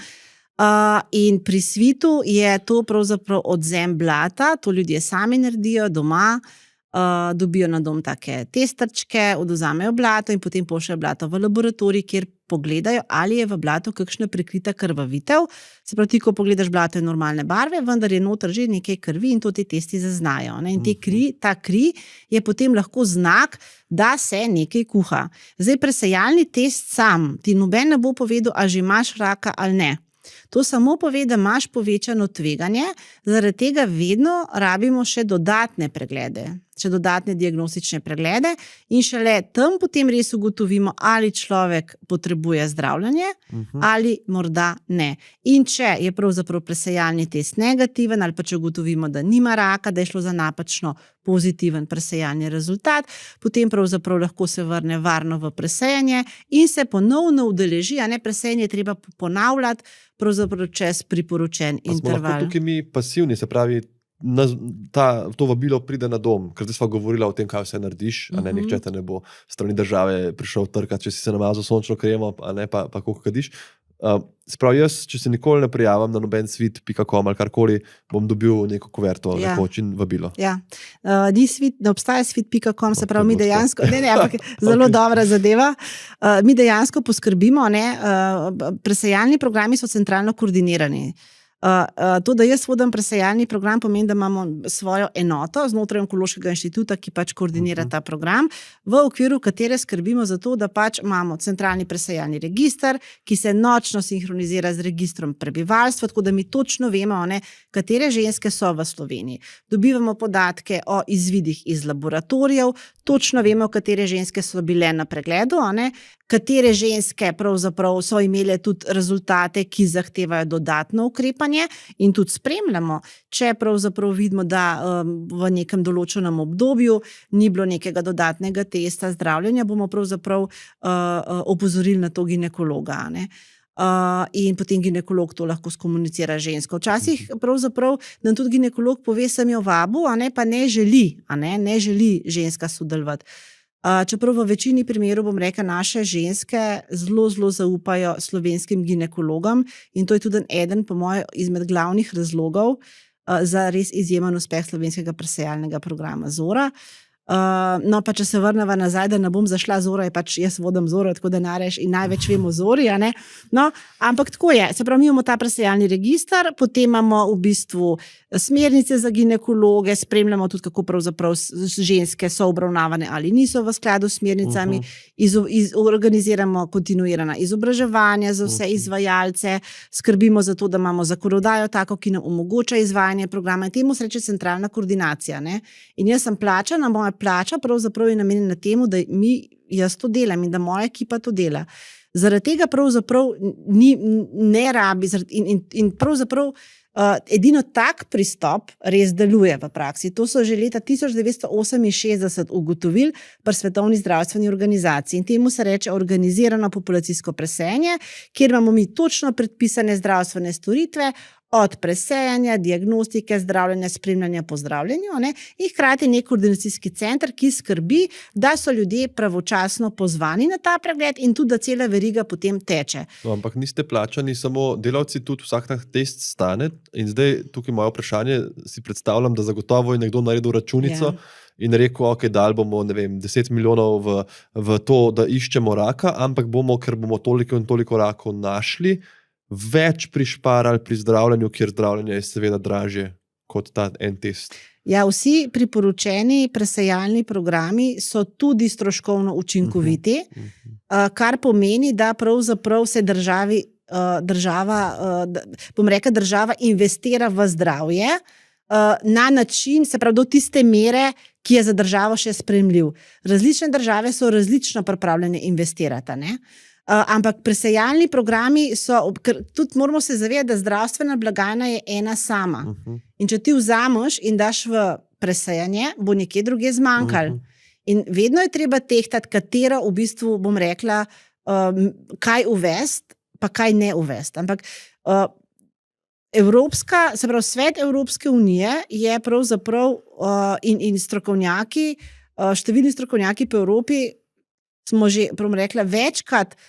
In pri svitu je to pravzaprav odvzem blata, to ljudje sami naredijo doma, dobijo na dom take testerčke, odvzamejo blato in potem pošljejo blato v laboratorij, kjer pogledajo, ali je v blatu kakšna prekrita krvavitev. Se pravi, ti, ko pogledaš blato, je normalne barve, vendar je noter že nekaj krvi in to ti testi zaznajo. In ta kri je potem lahko znak, da se nekaj kuha. Zdaj, presejalni test sam ti noben ne bo povedal, ali že imaš raka ali ne. To samo pove, da imaš povečano tveganje, zaradi tega vedno rabimo še dodatne preglede, še dodatne diagnostične preglede in šele tam potem res ugotovimo, ali človek potrebuje zdravljenje ali morda ne. In če je pravzaprav presejalni test negativen ali pa če ugotovimo, da nima raka, da je šlo za napačno pozitiven presejalni rezultat, potem pravzaprav lahko se vrne varno v presejanje in se ponovno udeleži, a ne presejanje treba ponavljati, pravzaprav čez priporočen interval. Smo lahko tukaj mi pasivni, se pravi, to vabilo pride na dom, ker zdaj sva govorila o tem, kaj vse narediš, a ne, nihče te ne bo strani države prišel trkati, če si se namazal sončno kremo, a ne, pa koliko kadiš. Sprav jaz, če se nikoli ne prijavim na noben svit.com ali karkoli, bom dobil neko kuverto ali nekoč in vabilo. Ja, ne obstaja svit.com, se pravi, mi dejansko, ampak zelo dobra zadeva, mi dejansko poskrbimo, presejalni programi so centralno koordinirani. To, da jaz vodim presejalni program, pomeni, da imamo svojo enoto znotraj Onkološkega inštituta, ki pač koordinira ta program, v okviru katere skrbimo za to, da pač imamo centralni presejalni register, ki se nočno sinhronizira z registrom prebivalstva, tako da mi točno vemo, katere ženske so v Sloveniji. Dobivamo podatke o izvidih iz laboratorijev, točno vemo, katere ženske so bile na pregledu, katere ženske pravzaprav so imele tudi rezultate, ki zahtevajo dodatno ukrepanje in tudi spremljamo, če pravzaprav vidimo, da v nekem določenem obdobju ni bilo nekega dodatnega testa zdravljenja, bomo pravzaprav opozorili na to ginekologa, in potem ginekolog to lahko skomunicira žensko. Včasih pravzaprav nam tudi ginekolog pove, sem jo vabil, pa ne želi ženska sodelovati. Čeprav v večini primerov, bom rekla, naše ženske zelo zaupajo slovenskim ginekologom in to je tudi eden, po mojem, izmed glavnih razlogov za res izjemen uspeh slovenskega presejalnega programa Zora. No, pa če se vrneva nazaj, da ne bom zašla, Zora je pač, jaz vodim Zoro, tako da največ vemo o Zori, No, ampak tako je, se pravi, mi imamo ta presejalni register, potem imamo v bistvu smernice za ginekologe, spremljamo tudi, kako pravzaprav ženske so obravnavane ali niso v skladu s smernicami, organiziramo kontinuirana izobraževanja za vse izvajalce, skrbimo za to, da imamo zakonodajo tako, ki nam omogoča izvajanje programa in temu se reče centralna koordinacija, In jaz sem plačana, moja plača pravzaprav je namenjena temu, da jaz to delam in da moja ekipa to dela. Zaradi tega pravzaprav ne rabi in pravzaprav edino tak pristop res deluje v praksi. To so že leta 1968 ugotovili pri Svetovni zdravstveni organizaciji in temu se reče organizirano populacijsko presejanje, kjer imamo mi točno predpisane zdravstvene storitve, od presejanja, diagnostike, zdravljenja, spremljanja po zdravljenju, in hkrati nek koordinacijski center, ki skrbi, da so ljudje pravočasno pozvani na ta pregled in tudi, da cela veriga potem teče. No, ampak niste plačani samo delavci, tudi vsak tak test stane in zdaj tukaj moje vprašanje, si predstavljam, da zagotovo je nekdo naredil računico in rekel, ok, dali bomo, 10 milijonov v to, da iščemo raka, ampak ker bomo toliko in toliko rakov našli, več prišparali pri zdravljenju, kjer zdravljenje je seveda dražje kot ta en test. Ja, vsi priporočeni presejalni programi so tudi stroškovno učinkoviti, kar pomeni, da pravzaprav se država investira v zdravje na način, se pravi, do tiste mere, ki je za državo še sprejemljiv. Različne države so različno pripravljene investirati, ampak presejalni programi so, ker tudi moramo se zavedati, da zdravstvena blagajna je ena sama. In če ti vzameš in daš v presejanje, bo nekje druge zmanjkalo. In vedno je treba tehtati, katero v bistvu bom rekla, kaj uvesti, pa kaj ne uvesti. Ampak Svet Evropske unije je pravzaprav in strokovnjaki, številni strokovnjaki po Evropi smo že, bom rekla, večkrat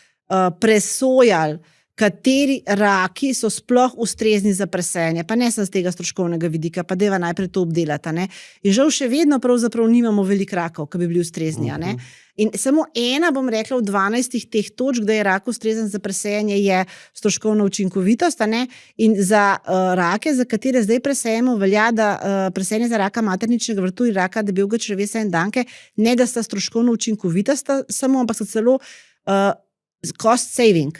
presojali, kateri raki so sploh ustrezni za presajanje, pa ne samo z tega stroškovnega vidika, pa deva najprej to obdelati. In žal še vedno pravzaprav nimamo veliko rakov, ki bi bili ustrezni. In samo ena, bom rekla, v 12 teh točk, da je rak ustrezen za presajanje, je stroškovna učinkovitost. In za rake, za katere zdaj presajemo, velja, da presajanje za raka materničnega vrtu in raka debelega črevesa in danke, ne da sta stroškovno učinkovitost samo, ampak so celo cost saving.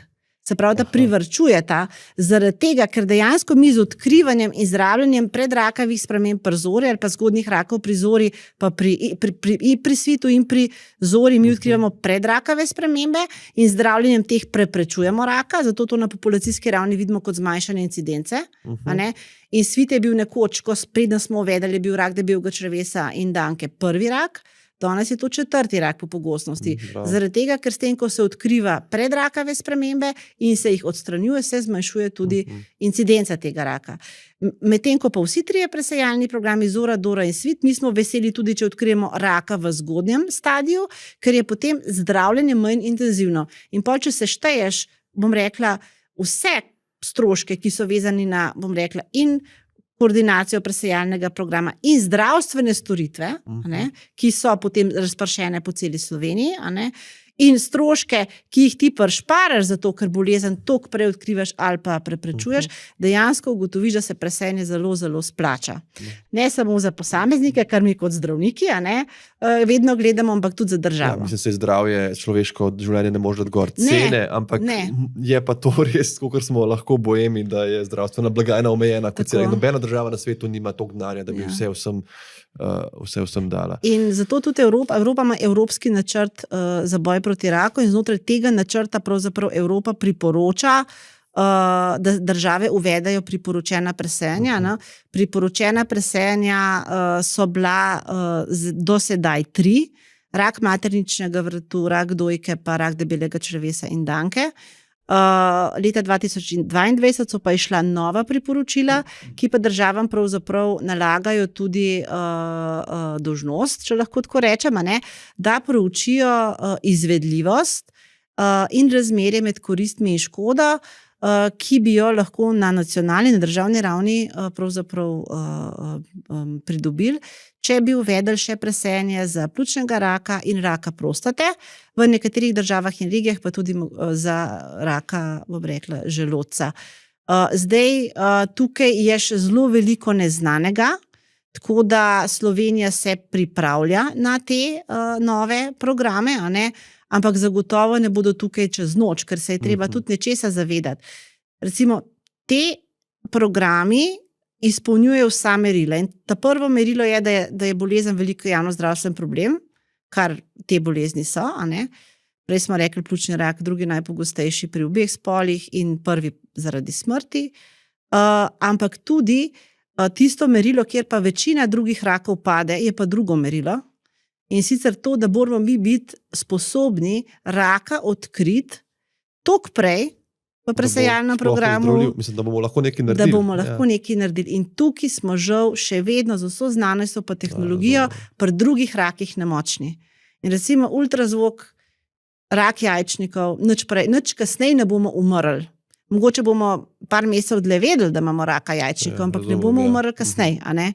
Se pravi, da privarčujeta, zaradi tega, ker dejansko mi z odkrivanjem in zdravljenjem predrakavih sprememb pri zori ali pa zgodnjih rakov pri zori, pa pri svitu in pri zori mi odkrivamo predrakave spremembe in zdravljenjem teh preprečujemo raka, zato to na populacijski ravni vidimo kot zmanjšanje incidence. In svit je bil nekoč, ko predno smo uvedeli, je bil rak debelega črevesa in danke prvi rak, danes je to 4. rak po pogostnosti. Zaradi tega, ker s tem, ko se odkriva predrakave spremembe in se jih odstranjuje, se zmanjšuje tudi incidenca tega raka. Medtem ko pa vsi 3 presajalni programi Zora, Dora in Svit, mi smo veseli tudi, če odkrijemo raka v zgodnjem stadiju, ker je potem zdravljenje manj intenzivno. In pol, če se šteješ, bom rekla, vse stroške, ki so vezani na, bom rekla, in koordinacijo presajalnega programa in zdravstvene storitve, ki so potem razpršene po celi Sloveniji, in stroške, ki jih ti prišparaš zato, ker bolezen toliko prej odkrivaš ali pa preprečuješ, dejansko ugotoviš, da se presajanje zelo, zelo splača. Ne samo za posameznike, kar mi kot zdravniki vedno gledamo, ampak tudi za državo. Mislim, se zdravje, človeško življenje ne može dati gor cene, ampak je pa to res, kot smo lahko bojemi, da je zdravstvena blagajna omejena, kot cela. Nobena država na svetu nima toliko denarja, da bi vse vsem dala. In zato tudi Evropa ima evropski načrt za boj proti raku in znotraj tega načrta pravzaprav Evropa priporoča, da države uvedajo priporočena presajanja. Priporočena presajanja so bila do sedaj 3. Rak materničnega vrtu, rak dojke, pa rak debelega črevesa in danke. Leta 2022 so pa išla nova priporočila, ki pa državam pravzaprav nalagajo tudi dolžnost, če lahko tako rečem, da proučijo izvedljivost in razmerje med koristmi in škodo, ki bi jo lahko na nacionalni in državni ravni pravzaprav pridobili, če bi uvedli še presajanje za pljučnega raka in raka prostate, v nekaterih državah in regijah pa tudi za raka, bom rekla, želodca. Zdaj, tukaj je še zelo veliko neznanega, tako da Slovenija se pripravlja na te nove programe, ampak zagotovo ne bodo tukaj čez noč, ker se je treba tudi nečesa zavedati. Recimo, te programi izpolnjujejo vsa merila. In ta prvo merilo je, da je bolezen veliko javnozdravstven problem, kar te bolezni so. Prej smo rekli pljučni rak, drugi najpogostejši pri obeh spolih in prvi zaradi smrti. Ampak tudi tisto merilo, kjer pa večina drugih rakov pade, je pa drugo merilo. In sicer to, da moramo mi biti sposobni raka odkriti toliko prej v presajalnem programu, mislim, da bomo lahko nekaj naredili. Da bomo lahko nekaj naredili. In tukaj smo žal še vedno z vso znanostjo pa tehnologijo pri drugih rakih nemočni. In recimo ultrazvok, rak jajčnikov, nič kasneje ne bomo umrli. Mogoče bomo par mesecev dlje vedeli, da imamo raka jajčnikov, ampak ne bomo umrli kasneje.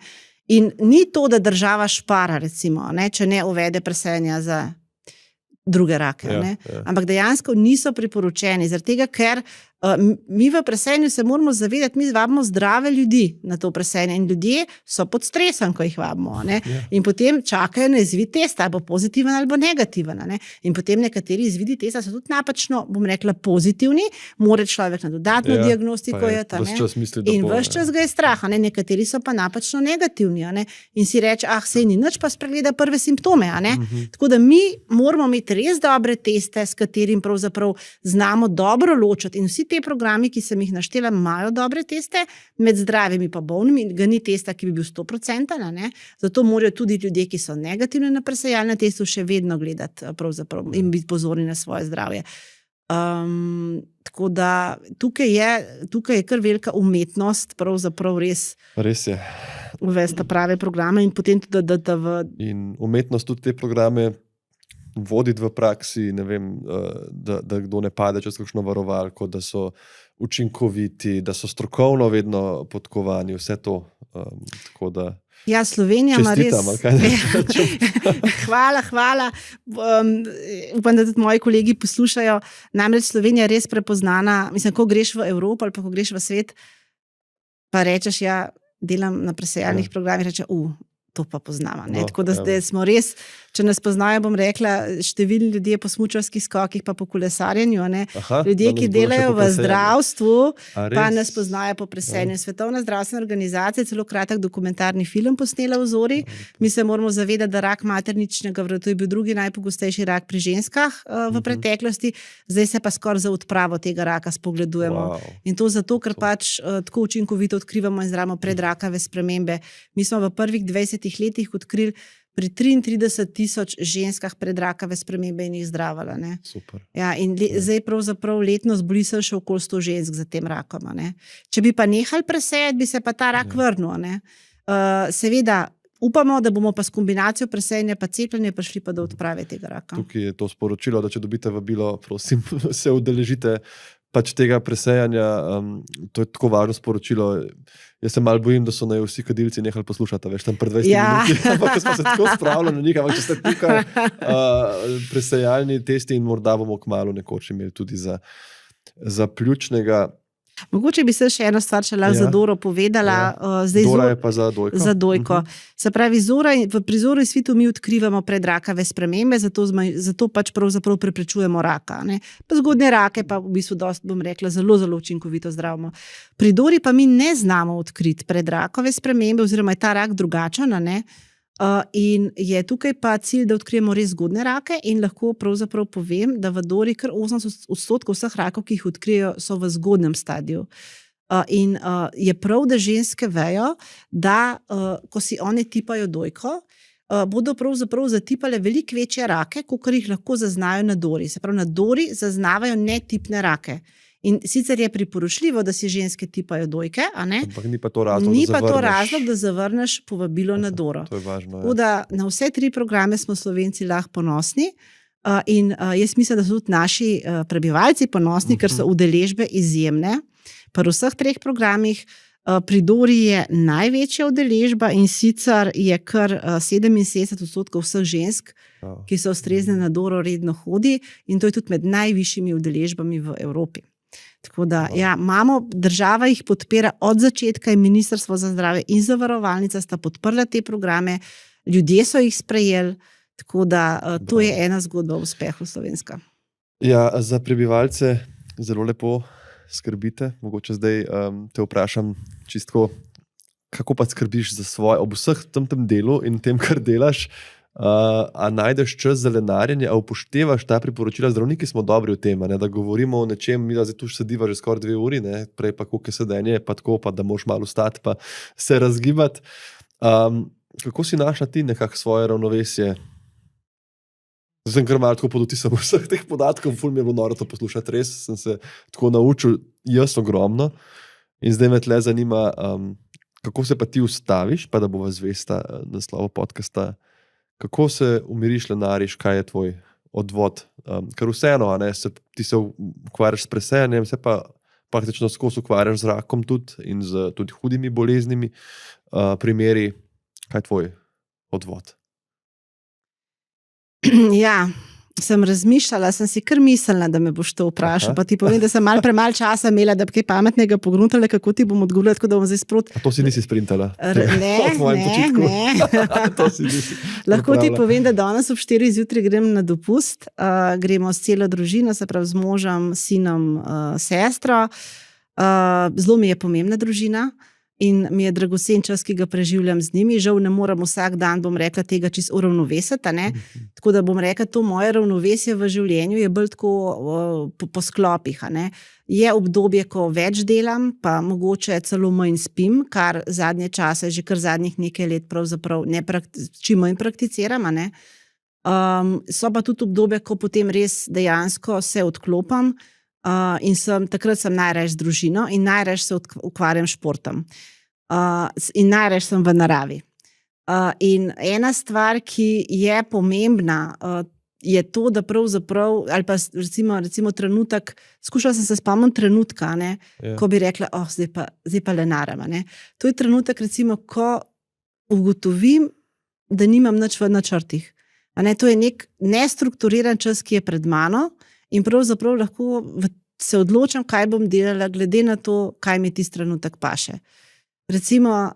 In ni to, da država špara, recimo, če ne uvede presajanja za druge rake. Ampak dejansko niso priporočeni, zaradi tega, ker mi v presajanju se moramo zavedati, mi vabimo zdrave ljudi na to presajanje in ljudje so pod stresom, ko jih vabimo. In potem čakajo na izvid testa, ali bo pozitiven ali bo negativen. In potem nekateri izvidi testa so tudi napačno, bom rekla, pozitivni, mora človek na dodatno diagnostiko in ves čas ga je strah. Nekateri so pa napačno negativni in si reče, sej ni nič, pa spregleda prve simptome. Tako da mi moramo imeti res dobre teste, s katerim pravzaprav znamo dobro ločiti in vsi te programi, ki sem jih naštela, imajo dobre teste, med zdravimi pa bolnimi, ga ni testa, ki bi bil 100%, ne? Zato morajo tudi ljudje, ki so negativni na presejalnem testu, še vedno gledati in biti pozorni na svoje zdravje. Tako da tukaj je kar velika umetnost, pravzaprav res je. Uvesti prave programe in potem tudi, da In umetnost tudi te programe voditi v praksi, ne vem, da kdo ne pade čez kakšno varovalko, da so učinkoviti, da so strokovno vedno podkovani, vse to. Tako da ja, Slovenija ima res... Hvala. Upam, da tudi moji kolegi poslušajo. Namreč Slovenija je res prepoznana. Mislim, ko greš v Evropo ali pa ko greš v svet, pa rečeš, ja, delam na presejalnih programih, reče, to pa poznamo. Tako da smo res, če nas poznajo, bom rekla, številni ljudje po smučarskih skokih, pa po kolesarjenju, ljudje, ki delajo v zdravstvu, pa nas poznajo po presejanju. Svetovna zdravstvena organizacija je celo kratek dokumentarni film posnela v Zori. Mi se moramo zavedati, da rak materničnega vratu je bil drugi najpogostejši rak pri ženskah v preteklosti, zdaj se pa skoraj za odpravo tega raka spogledujemo. In to zato, ker pač tako učinkovito odkrivamo in zdravimo predrakave spremembe. Mi smo v prvih 20 letih odkrili pri 33,000 ženskah predrakave spremembe in jih zdravila. Super. Ja, in zdaj pravzaprav letno zboli se še okoli 100 žensk za tem rakom. Če bi pa nehali presejati, bi se pa ta rak vrnil. Seveda, upamo, da bomo pa s kombinacijo presejanja pa cepljenja prišli pa do odprave tega raka. Tukaj je to sporočilo, da če dobite vabilo, prosim, se udeležite pač tega presejanja. To je tako važno sporočilo. Jaz se malo bojim, da so vsi kadilci nehali poslušati, veš, tam pred 20 minuti, ampak smo se tako spravili na njih, ampak če ste tukaj presejalni testi in morda bomo kmalu nekoč imeli tudi za pljučnega. Mogoče bi se še eno stvar še lahko za Doro povedala. Dora je pa za Dojko. Za Dojko. Se pravi, pri Zori svitu mi odkrivamo predrakave spremembe, zato pač pravzaprav preprečujemo raka. Pa zgodnje rake pa v bistvu dosti, bom rekla, zelo, zelo učinkovito zdravimo. Pri Dori pa mi ne znamo odkriti predrakave spremembe, oziroma je ta rak drugačen, in je tukaj pa cilj, da odkrijemo res zgodne rake in lahko pravzaprav povem, da v Dori kar 80% vseh rakov, ki jih odkrijejo, so v zgodnem stadiju. In je prav, da ženske vejo, da ko si one tipajo Dojko, bodo pravzaprav zatipale veliko večje rake, kakor jih lahko zaznajo na Dori. Se pravi, na Dori zaznavajo netipne rake. In sicer je priporočljivo, da si ženske tipajo Dojke, ampak ni pa to razlog, da zavrneš povabilo na Doro. To je važno. Tako da na vse 3 programe smo Slovenci lahko ponosni in jaz mislim, da so tudi naši prebivalci ponosni, ker so udeležbe izjemne. Pri vseh 3 programih pri Dori je največja udeležba in sicer je kar 77% vseh žensk, ki so ustrezne na Doro, redno hodi in to je tudi med najvišjimi udeležbami v Evropi. Tako da, ja, država jih podpira od začetka in Ministrstvo za zdravje in zavarovalnica sta podprla te programe, ljudje so jih sprejeli, tako da to je ena zgodba o uspehu slovenska. Ja, za prebivalce zelo lepo skrbite. Mogoče zdaj te vprašam čistko, kako pa skrbiš za svoje, ob vseh tem delu in tem, kar delaš, a najdeš čas za lenarjenje, a upoštevaš ta priporočila? Zdravniki smo dobri v tem, da govorimo o nečem, mi da zdaj tu sediva že skoraj 2 uri, prej pa koliko je sedenje, pa tako, pa da moš malo stati, pa se razgibati. Kako si našla ti nekako svoje ravnovesje? Zdaj sem kar malo tako pod vtisom vseh teh podatkov, ful mi je bilo noro to poslušati, res sem se tako naučil, jaz ogromno, in zdaj me tle zanima, kako se pa ti ustaviš, pa da bova zvesta naslovu podcasta. Kako se umiriš, lenariš, kaj je tvoj odvod? Ker vseeno, ti se ukvarjaš s presejanjem, se pa praktično skozi ukvarjaš z rakom tudi in z tudi hudimi boleznimi primeri. Kaj je tvoj odvod? Ja, sem razmišljala, sem si kar mislila, da me boš to vprašal, pa ti povem, da sem malo premalo časa imela, da bi kaj pametnega pogruntala, kako ti bom odgovorila, tako da bom zdaj sproti. A to si nisi sprintala? Ne. To si nisi. Lahko ti povem, da danes ob 4 zjutraj grem na dopust, gremo s celo družino, se pravi z možem, sinom, sestro. Zelo mi je pomembna družina. in mi je dragocen čas, ki ga preživljam z njimi. Žal ne morem vsak dan, bom rekla, tega čisto uravnovesiti. Tako da bom rekla, to moje ravnovesje v življenju je bolj tako po sklopih. Je obdobje, ko več delam, pa mogoče celo manj spim, kar zadnje čase, že kar zadnjih nekaj let pravzaprav čim manj prakticiram. So pa tudi obdobje, ko potem res dejansko se odklopam in takrat sem najraje z družino in najraje se ukvarjam s športom. In najraje sem v naravi. In ena stvar, ki je pomembna, je to, da pravzaprav, ali pa recimo trenutek, skušala sem se spomniti trenutka, ko bi rekla, zdaj pa le naram. To je trenutek, recimo, ko ugotovim, da nimam nič v načrtih. To je nek nestrukturiran čas, ki je pred mano in pravzaprav lahko se odločam, kaj bom delala, glede na to, kaj mi tisti trenutek paše. Recimo,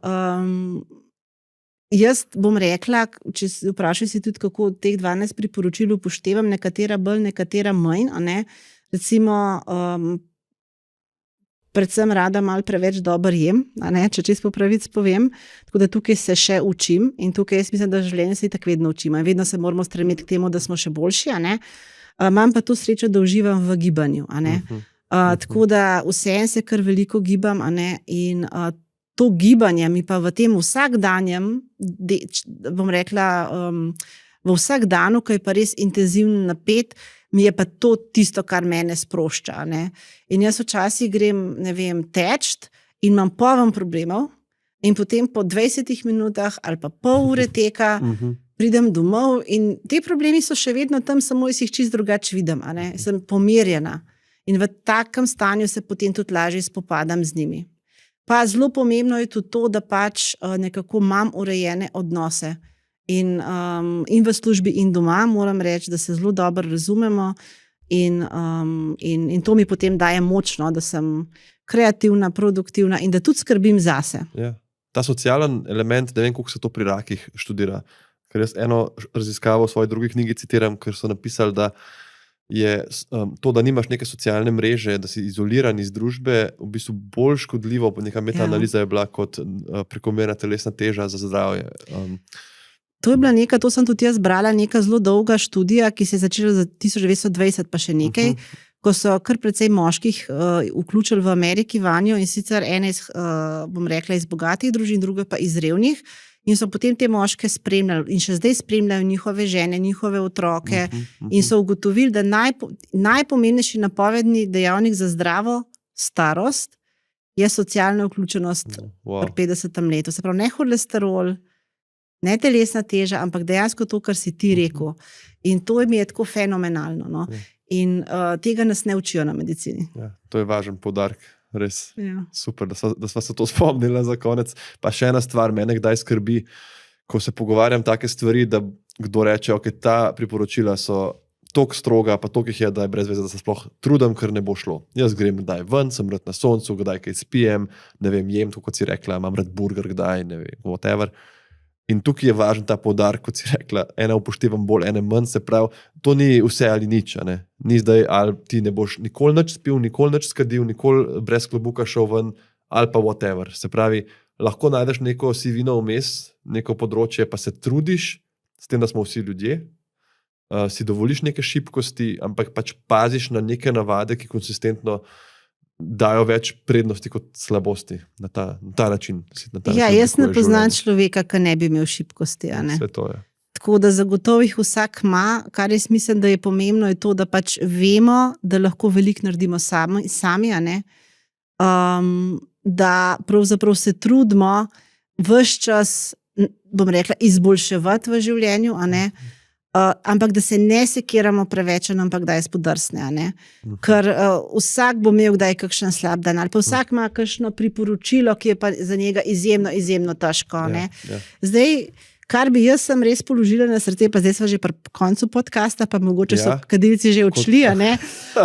jaz bom rekla, če vprašaj si tudi, kako teh 12 priporočil upoštevam, nekatera bolj, nekatera manj. Recimo, predvsem rada malo preveč dobro jem, če čisto po pravici povem. Tako da tukaj se še učim in tukaj jaz mislim, da v življenju se itak vedno učimo. Vedno se moramo stremeti k temu, da smo še boljši. Imam pa to srečo, da uživam v gibanju. Tako da vseeno se kar veliko gibam in to gibanje mi pa v tem vsakdanjem, bom rekla, v vsakdanu, ko je pa res intenzivno napet, mi je pa to tisto, kar mene sprošča. In jaz včasih grem, teč in imam poln problemov in potem po 20 minutah ali pa pol ure teka pridem domov in ti problemi so še vedno tam, samo jaz jih čisto drugače vidim. Sem pomirjena in v takem stanju se potem tudi lažje spopadam z njimi. Pa zelo pomembno je tudi to, da pač nekako imam urejene odnose. In v službi in doma moram reči, da se zelo dobro razumemo in to mi potem daje močno, da sem kreativna, produktivna in da tudi skrbim zase. Ja. Ta socialen element, ne vem, koliko se to pri rakih študira. Ker jaz eno raziskavo v svoji drugi knjigi citiram, ker so napisali, da je to, da nimaš neke socialne mreže, da si izoliran iz družbe, v bistvu bolj škodljivo, neka metaanaliza je bila kot prekomerna telesna teža za zdravje. To je bila to sem tudi jaz brala, neka zelo dolga študija, ki se je začela za 1920 pa še nekaj, ko so kar precej moških vključili v Ameriki vanjo in sicer ene bom rekla, iz bogatih družin, druge pa iz revnih in so potem te moške spremljali in še zdaj spremljajo njihove žene, njihove otroke in so ugotovili, da najpomembnejši napovedni dejavnik za zdravo starost je socialna vključenost pri 50. letu. Se pravi, ne holesterol, ne telesna teža, ampak dejansko to, kar si ti rekel. In to mi je tako fenomenalno. In tega nas ne učijo na medicini. Ja, to je važen poudarek. Res super, da sva se to spomnila za konec. Pa še ena stvar, mene kdaj skrbi, ko se pogovarjam take stvari, da kdo reče, ta priporočila so toliko stroga, pa toliko jih je, da je brez veze, da se sploh trudim, ker ne bo šlo. Jaz grem kdaj ven, sem rad na soncu, kdaj kaj spijem, jem, kot si rekla, imam rad burger kdaj, whatever. In tukaj je važen ta poudarek, kot si rekla, ene upoštevam bolj, ene manj, se pravi, to ni vse ali nič, ni zdaj, ali ti ne boš nikoli nič spil, nikoli nič skadil, nikoli brez klobuka šel ven, ali pa whatever. Se pravi, lahko najdeš neko sivino vmes, neko področje, pa se trudiš, s tem, da smo vsi ljudje, si dovoliš neke šibkosti, ampak pač paziš na neke navade, ki konsistentno dajo več prednosti kot slabosti na ta način. Jaz ne poznam človeka, ki ne bi imel šibkosti. Vse to je. Tako da zagotovo jih vsak ima, kar jaz mislim, da je pomembno, je to, da pač vemo, da lahko veliko naredimo sami, da pravzaprav se trudimo ves čas, bom rekla, izboljševati v življenju, ampak da se ne sekiramo preveč, ampak da je spodrsne. Ker vsak bo imel kdaj kakšen slab dan, ali pa vsak ima kakšno priporočilo, ki je pa za njega izjemno, izjemno težko. Zdaj, kar bi jaz sem res položila na srce, pa zdaj smo že pri koncu podcasta, pa mogoče so kadilci že odšli,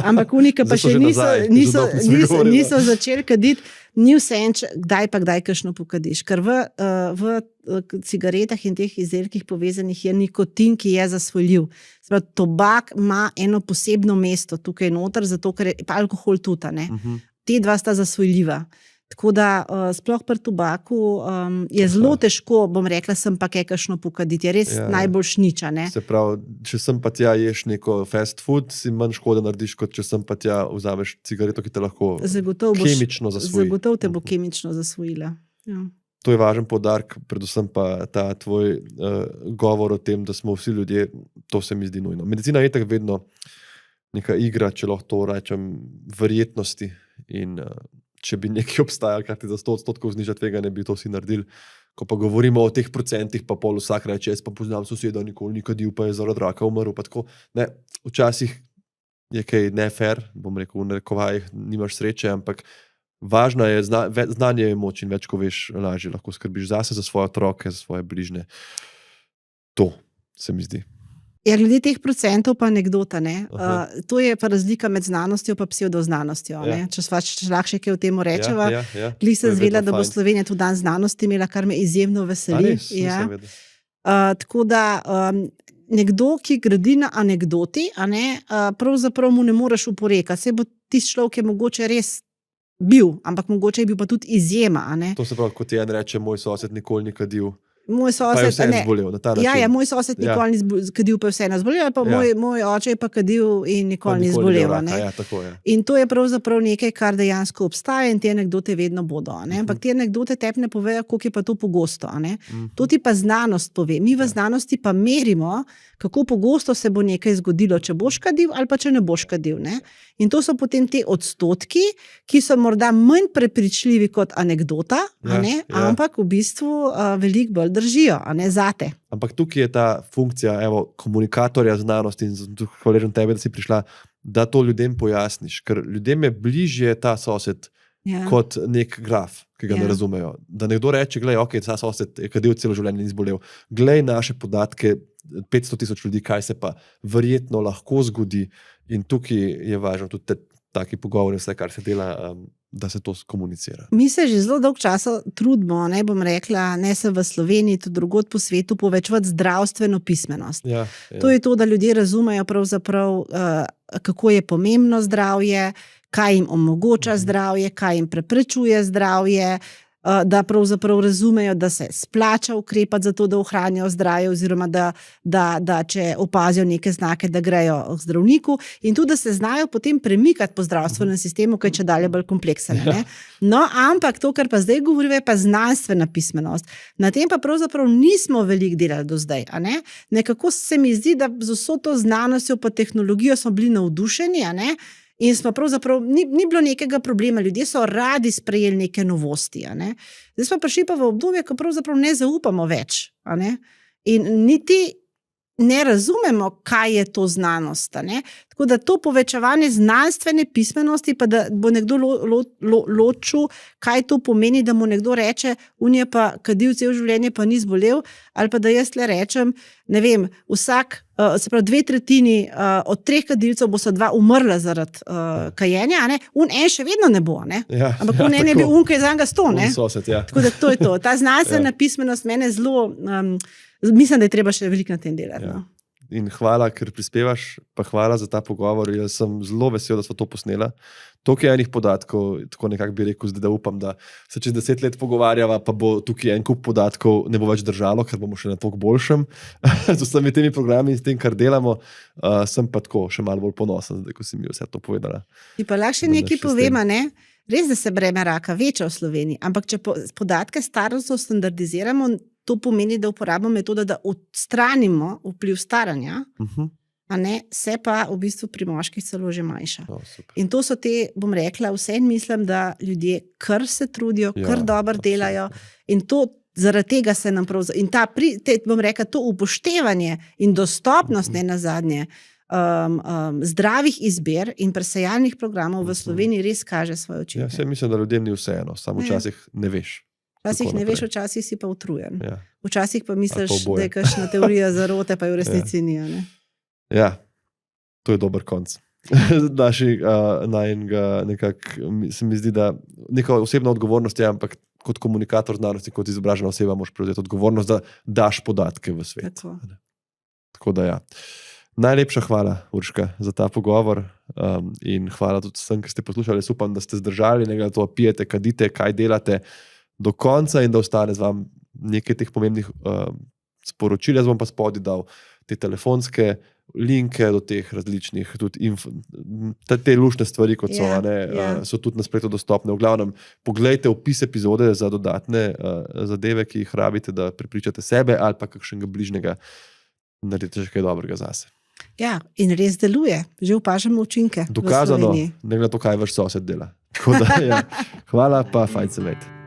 ampak unika pa še niso začeli kaditi. Ni vseeno, kdaj kakšno pokadiš. Ker v cigaretah in teh izdelkih povezanih je nikotin, ki je zasvojljiv. Tobak ima eno posebno mesto tukaj noter, zato ker je pa alkohol tudi. Te dva sta zasvojljiva. Tako da sploh pri tobaku je zelo težko, bom rekla, sem pa kakšno pokaditi. Je res najbolj nič. Se pravi, če sem pa tja ješ neko fast food, si manj škoda narediš, kot če sem pa tja vzameš cigareto, ki te lahko kemično zasvoji. Zagotovo te bo kemično zasvojila. Ja. To je važen poudarek, predvsem pa ta tvoj govor o tem, da smo vsi ljudje, to se mi zdi nujno. Medicina je tako vedno neka igra, če lahko to rečem, verjetnosti in če bi nekaj obstajalo, kar ti za 100% zniža tveganje, bi to vsi naredili. Ko pa govorimo o teh procentih, pa pol vsak reče, jaz pa poznam soseda, nikoli ni kadil, pa je zaradi raka umrl. Ne, včasih je kaj nefair, bom rekel, v narekovajih nimaš sreče, ampak važno je, znanje je moč in več, ko veš, lažje lahko skrbiš zase, za svoje otroke, za svoje bližnje. To se mi zdi. Ja, glede teh procentov pa anekdota. To je pa razlika med znanostjo in psevdoznanostjo. Ja. Če lahko še kaj o tem rečeva. Glih sem zvela, da bo Slovenija tudi dan znanosti imela, kar me izjemno veseli. Tako da nekdo, ki gradi na anekdoti, pravzaprav mu ne moreš oporekati. Se bo tisti človek, je mogoče res bil, ampak mogoče je bil pa tudi izjema. To se pravi, kot je en reče, moj sosed nikoli ni kadil. Moj sosed zbolel, moj sosed nikoli ni kadil, pa je vseeno zbolel, pa moj oče je pa kadil in nikoli ni zbolel. In to je pravzaprav nekaj, kar dejansko obstaja in te anekdote vedno bodo. Ampak te anekdote tebi ne povejo, koliko je pa to pogosto. To ti pa znanost pove. Mi v znanosti pa merimo, kako pogosto se bo nekaj zgodilo, če boš kadil ali pa če ne boš kadil. In to so potem te odstotki, ki so morda manj prepričljivi kot anekdota, ampak v bistvu veliko bolj držijo, zate. Ampak tukaj je ta funkcija komunikatorja znanosti in hvaležen tebe, da si prišla, da to ljudem pojasniš, ker ljudem je bližje ta sosed kot nek graf, ki ga ne razumejo. Da nekdo reče, glej, ok, ta sosed je kadil celo življenje in zbolel. Glej naše podatke, 500,000 ljudi, kaj se pa verjetno lahko zgodi in tukaj je važno tudi taki pogovori, vse, kar se dela, da se to komunicira. Mi se že zelo dolgo časa trudimo, bom rekla, ne se v Sloveniji, tudi drugod po svetu, povečevati zdravstveno pismenost. To je to, da ljudje razumejo pravzaprav, kako je pomembno zdravje, kaj jim omogoča zdravje, kaj jim preprečuje zdravje, da pravzaprav razumejo, da se splača ukrepati za to, da ohranijo zdravje, oziroma da če opazijo neke znake, da grejo k zdravniku, in tudi, da se znajo potem premikati po zdravstvenem sistemu, ki je čedalje bolj kompleksen. No, ampak to, kar pa zdaj govorimo, je pa znanstvena pismenost. Na tem pa pravzaprav nismo veliko delali do zdaj. Nekako se mi zdi, da z vso to znanostjo pa tehnologijo smo bili navdušeni, in smo pravzaprav, ni bilo nekega problema, ljudje so radi sprejeli neke novosti. Zdaj smo prišli pa v obdobje, ko pravzaprav ne zaupamo več. In niti ne razumemo, kaj je to znanost. Tako da to povečevanje znanstvene pismenosti, pa da bo nekdo ločil, kaj to pomeni, da mu nekdo reče, on je pa kadil cel življenje, pa ni zbolel, ali pa da jaz le rečem, ne vem, vsak, se pravi 2/3 od 3 kadilcev bo so 2 umrla zaradi kajenja, en še vedno ne bo, ampak on je bil ki je za njega 100. Tako da to je to. Ta znanstvena pismenost mene zelo, mislim, da je treba še veliko na tem delati. In hvala, ker prispevaš, pa hvala za ta pogovor. Jaz sem zelo vesel, da smo to posnela. Toliko je enih podatkov, tako nekako bi rekel, da upam, da se čez 10 let pogovarjava, pa bo tukaj en kup podatkov ne bo več držalo, ker bomo še na toliko boljšem. Z vsemi temi programi in s tem, kar delamo, sem pa tako še malo bolj ponosen, da ko si mi vse to povedala. Ti pa lahko še nekaj povema, Res, da se breme raka veča v Sloveniji, ampak če podatke starostno standardiziramo, to pomeni, da uporabimo metodo, da odstranimo vpliv staranja, se pa v bistvu pri moških celo že manjša. In to so te, bom rekla, vseeno mislim, da ljudje kar se trudijo, kar dobro delajo in to zaradi tega se nam in bom rekla, to upoštevanje in dostopnost ne nazadnje zdravih izbir in presejalnih programov v Sloveniji res kaže svoje učinke. Ja, mislim, da ljudem ni vseeno, samo včasih ne veš. Včasih ne veš, včasih si pa utrujen. Včasih pa misliš, da je kakšna teorija zarote, pa je v resnici ni. Ja, to je dober konc. Se mi zdi, da neka osebna odgovornost je, ampak kot komunikator znanosti, kot izobražena oseba moraš prevzeti odgovornost, da daš podatke v svet. Tako da ja. Najlepša hvala, Urška, za ta pogovor in hvala tudi vsem, ki ste poslušali. Upam, da ste zdržali, ne glede na to, pijete, kadite, kaj delate do konca in da ostane z vam nekaj teh pomembnih sporočil. Jaz bom pa spodaj dal te telefonske linke do teh različnih, tudi te luštne stvari, kot so, so tudi na spletu dostopne. V glavnem, poglejte opis epizode za dodatne zadeve, ki jih rabite, da prepričate sebe ali pa kakšnega bližnjega naredite še kaj dobrega zase. Ja, in res deluje. Že opažamo učinke. Dokazano, ne glede na to, kaj vaš sosed dela. Tako da, hvala pa, fajn se imeti.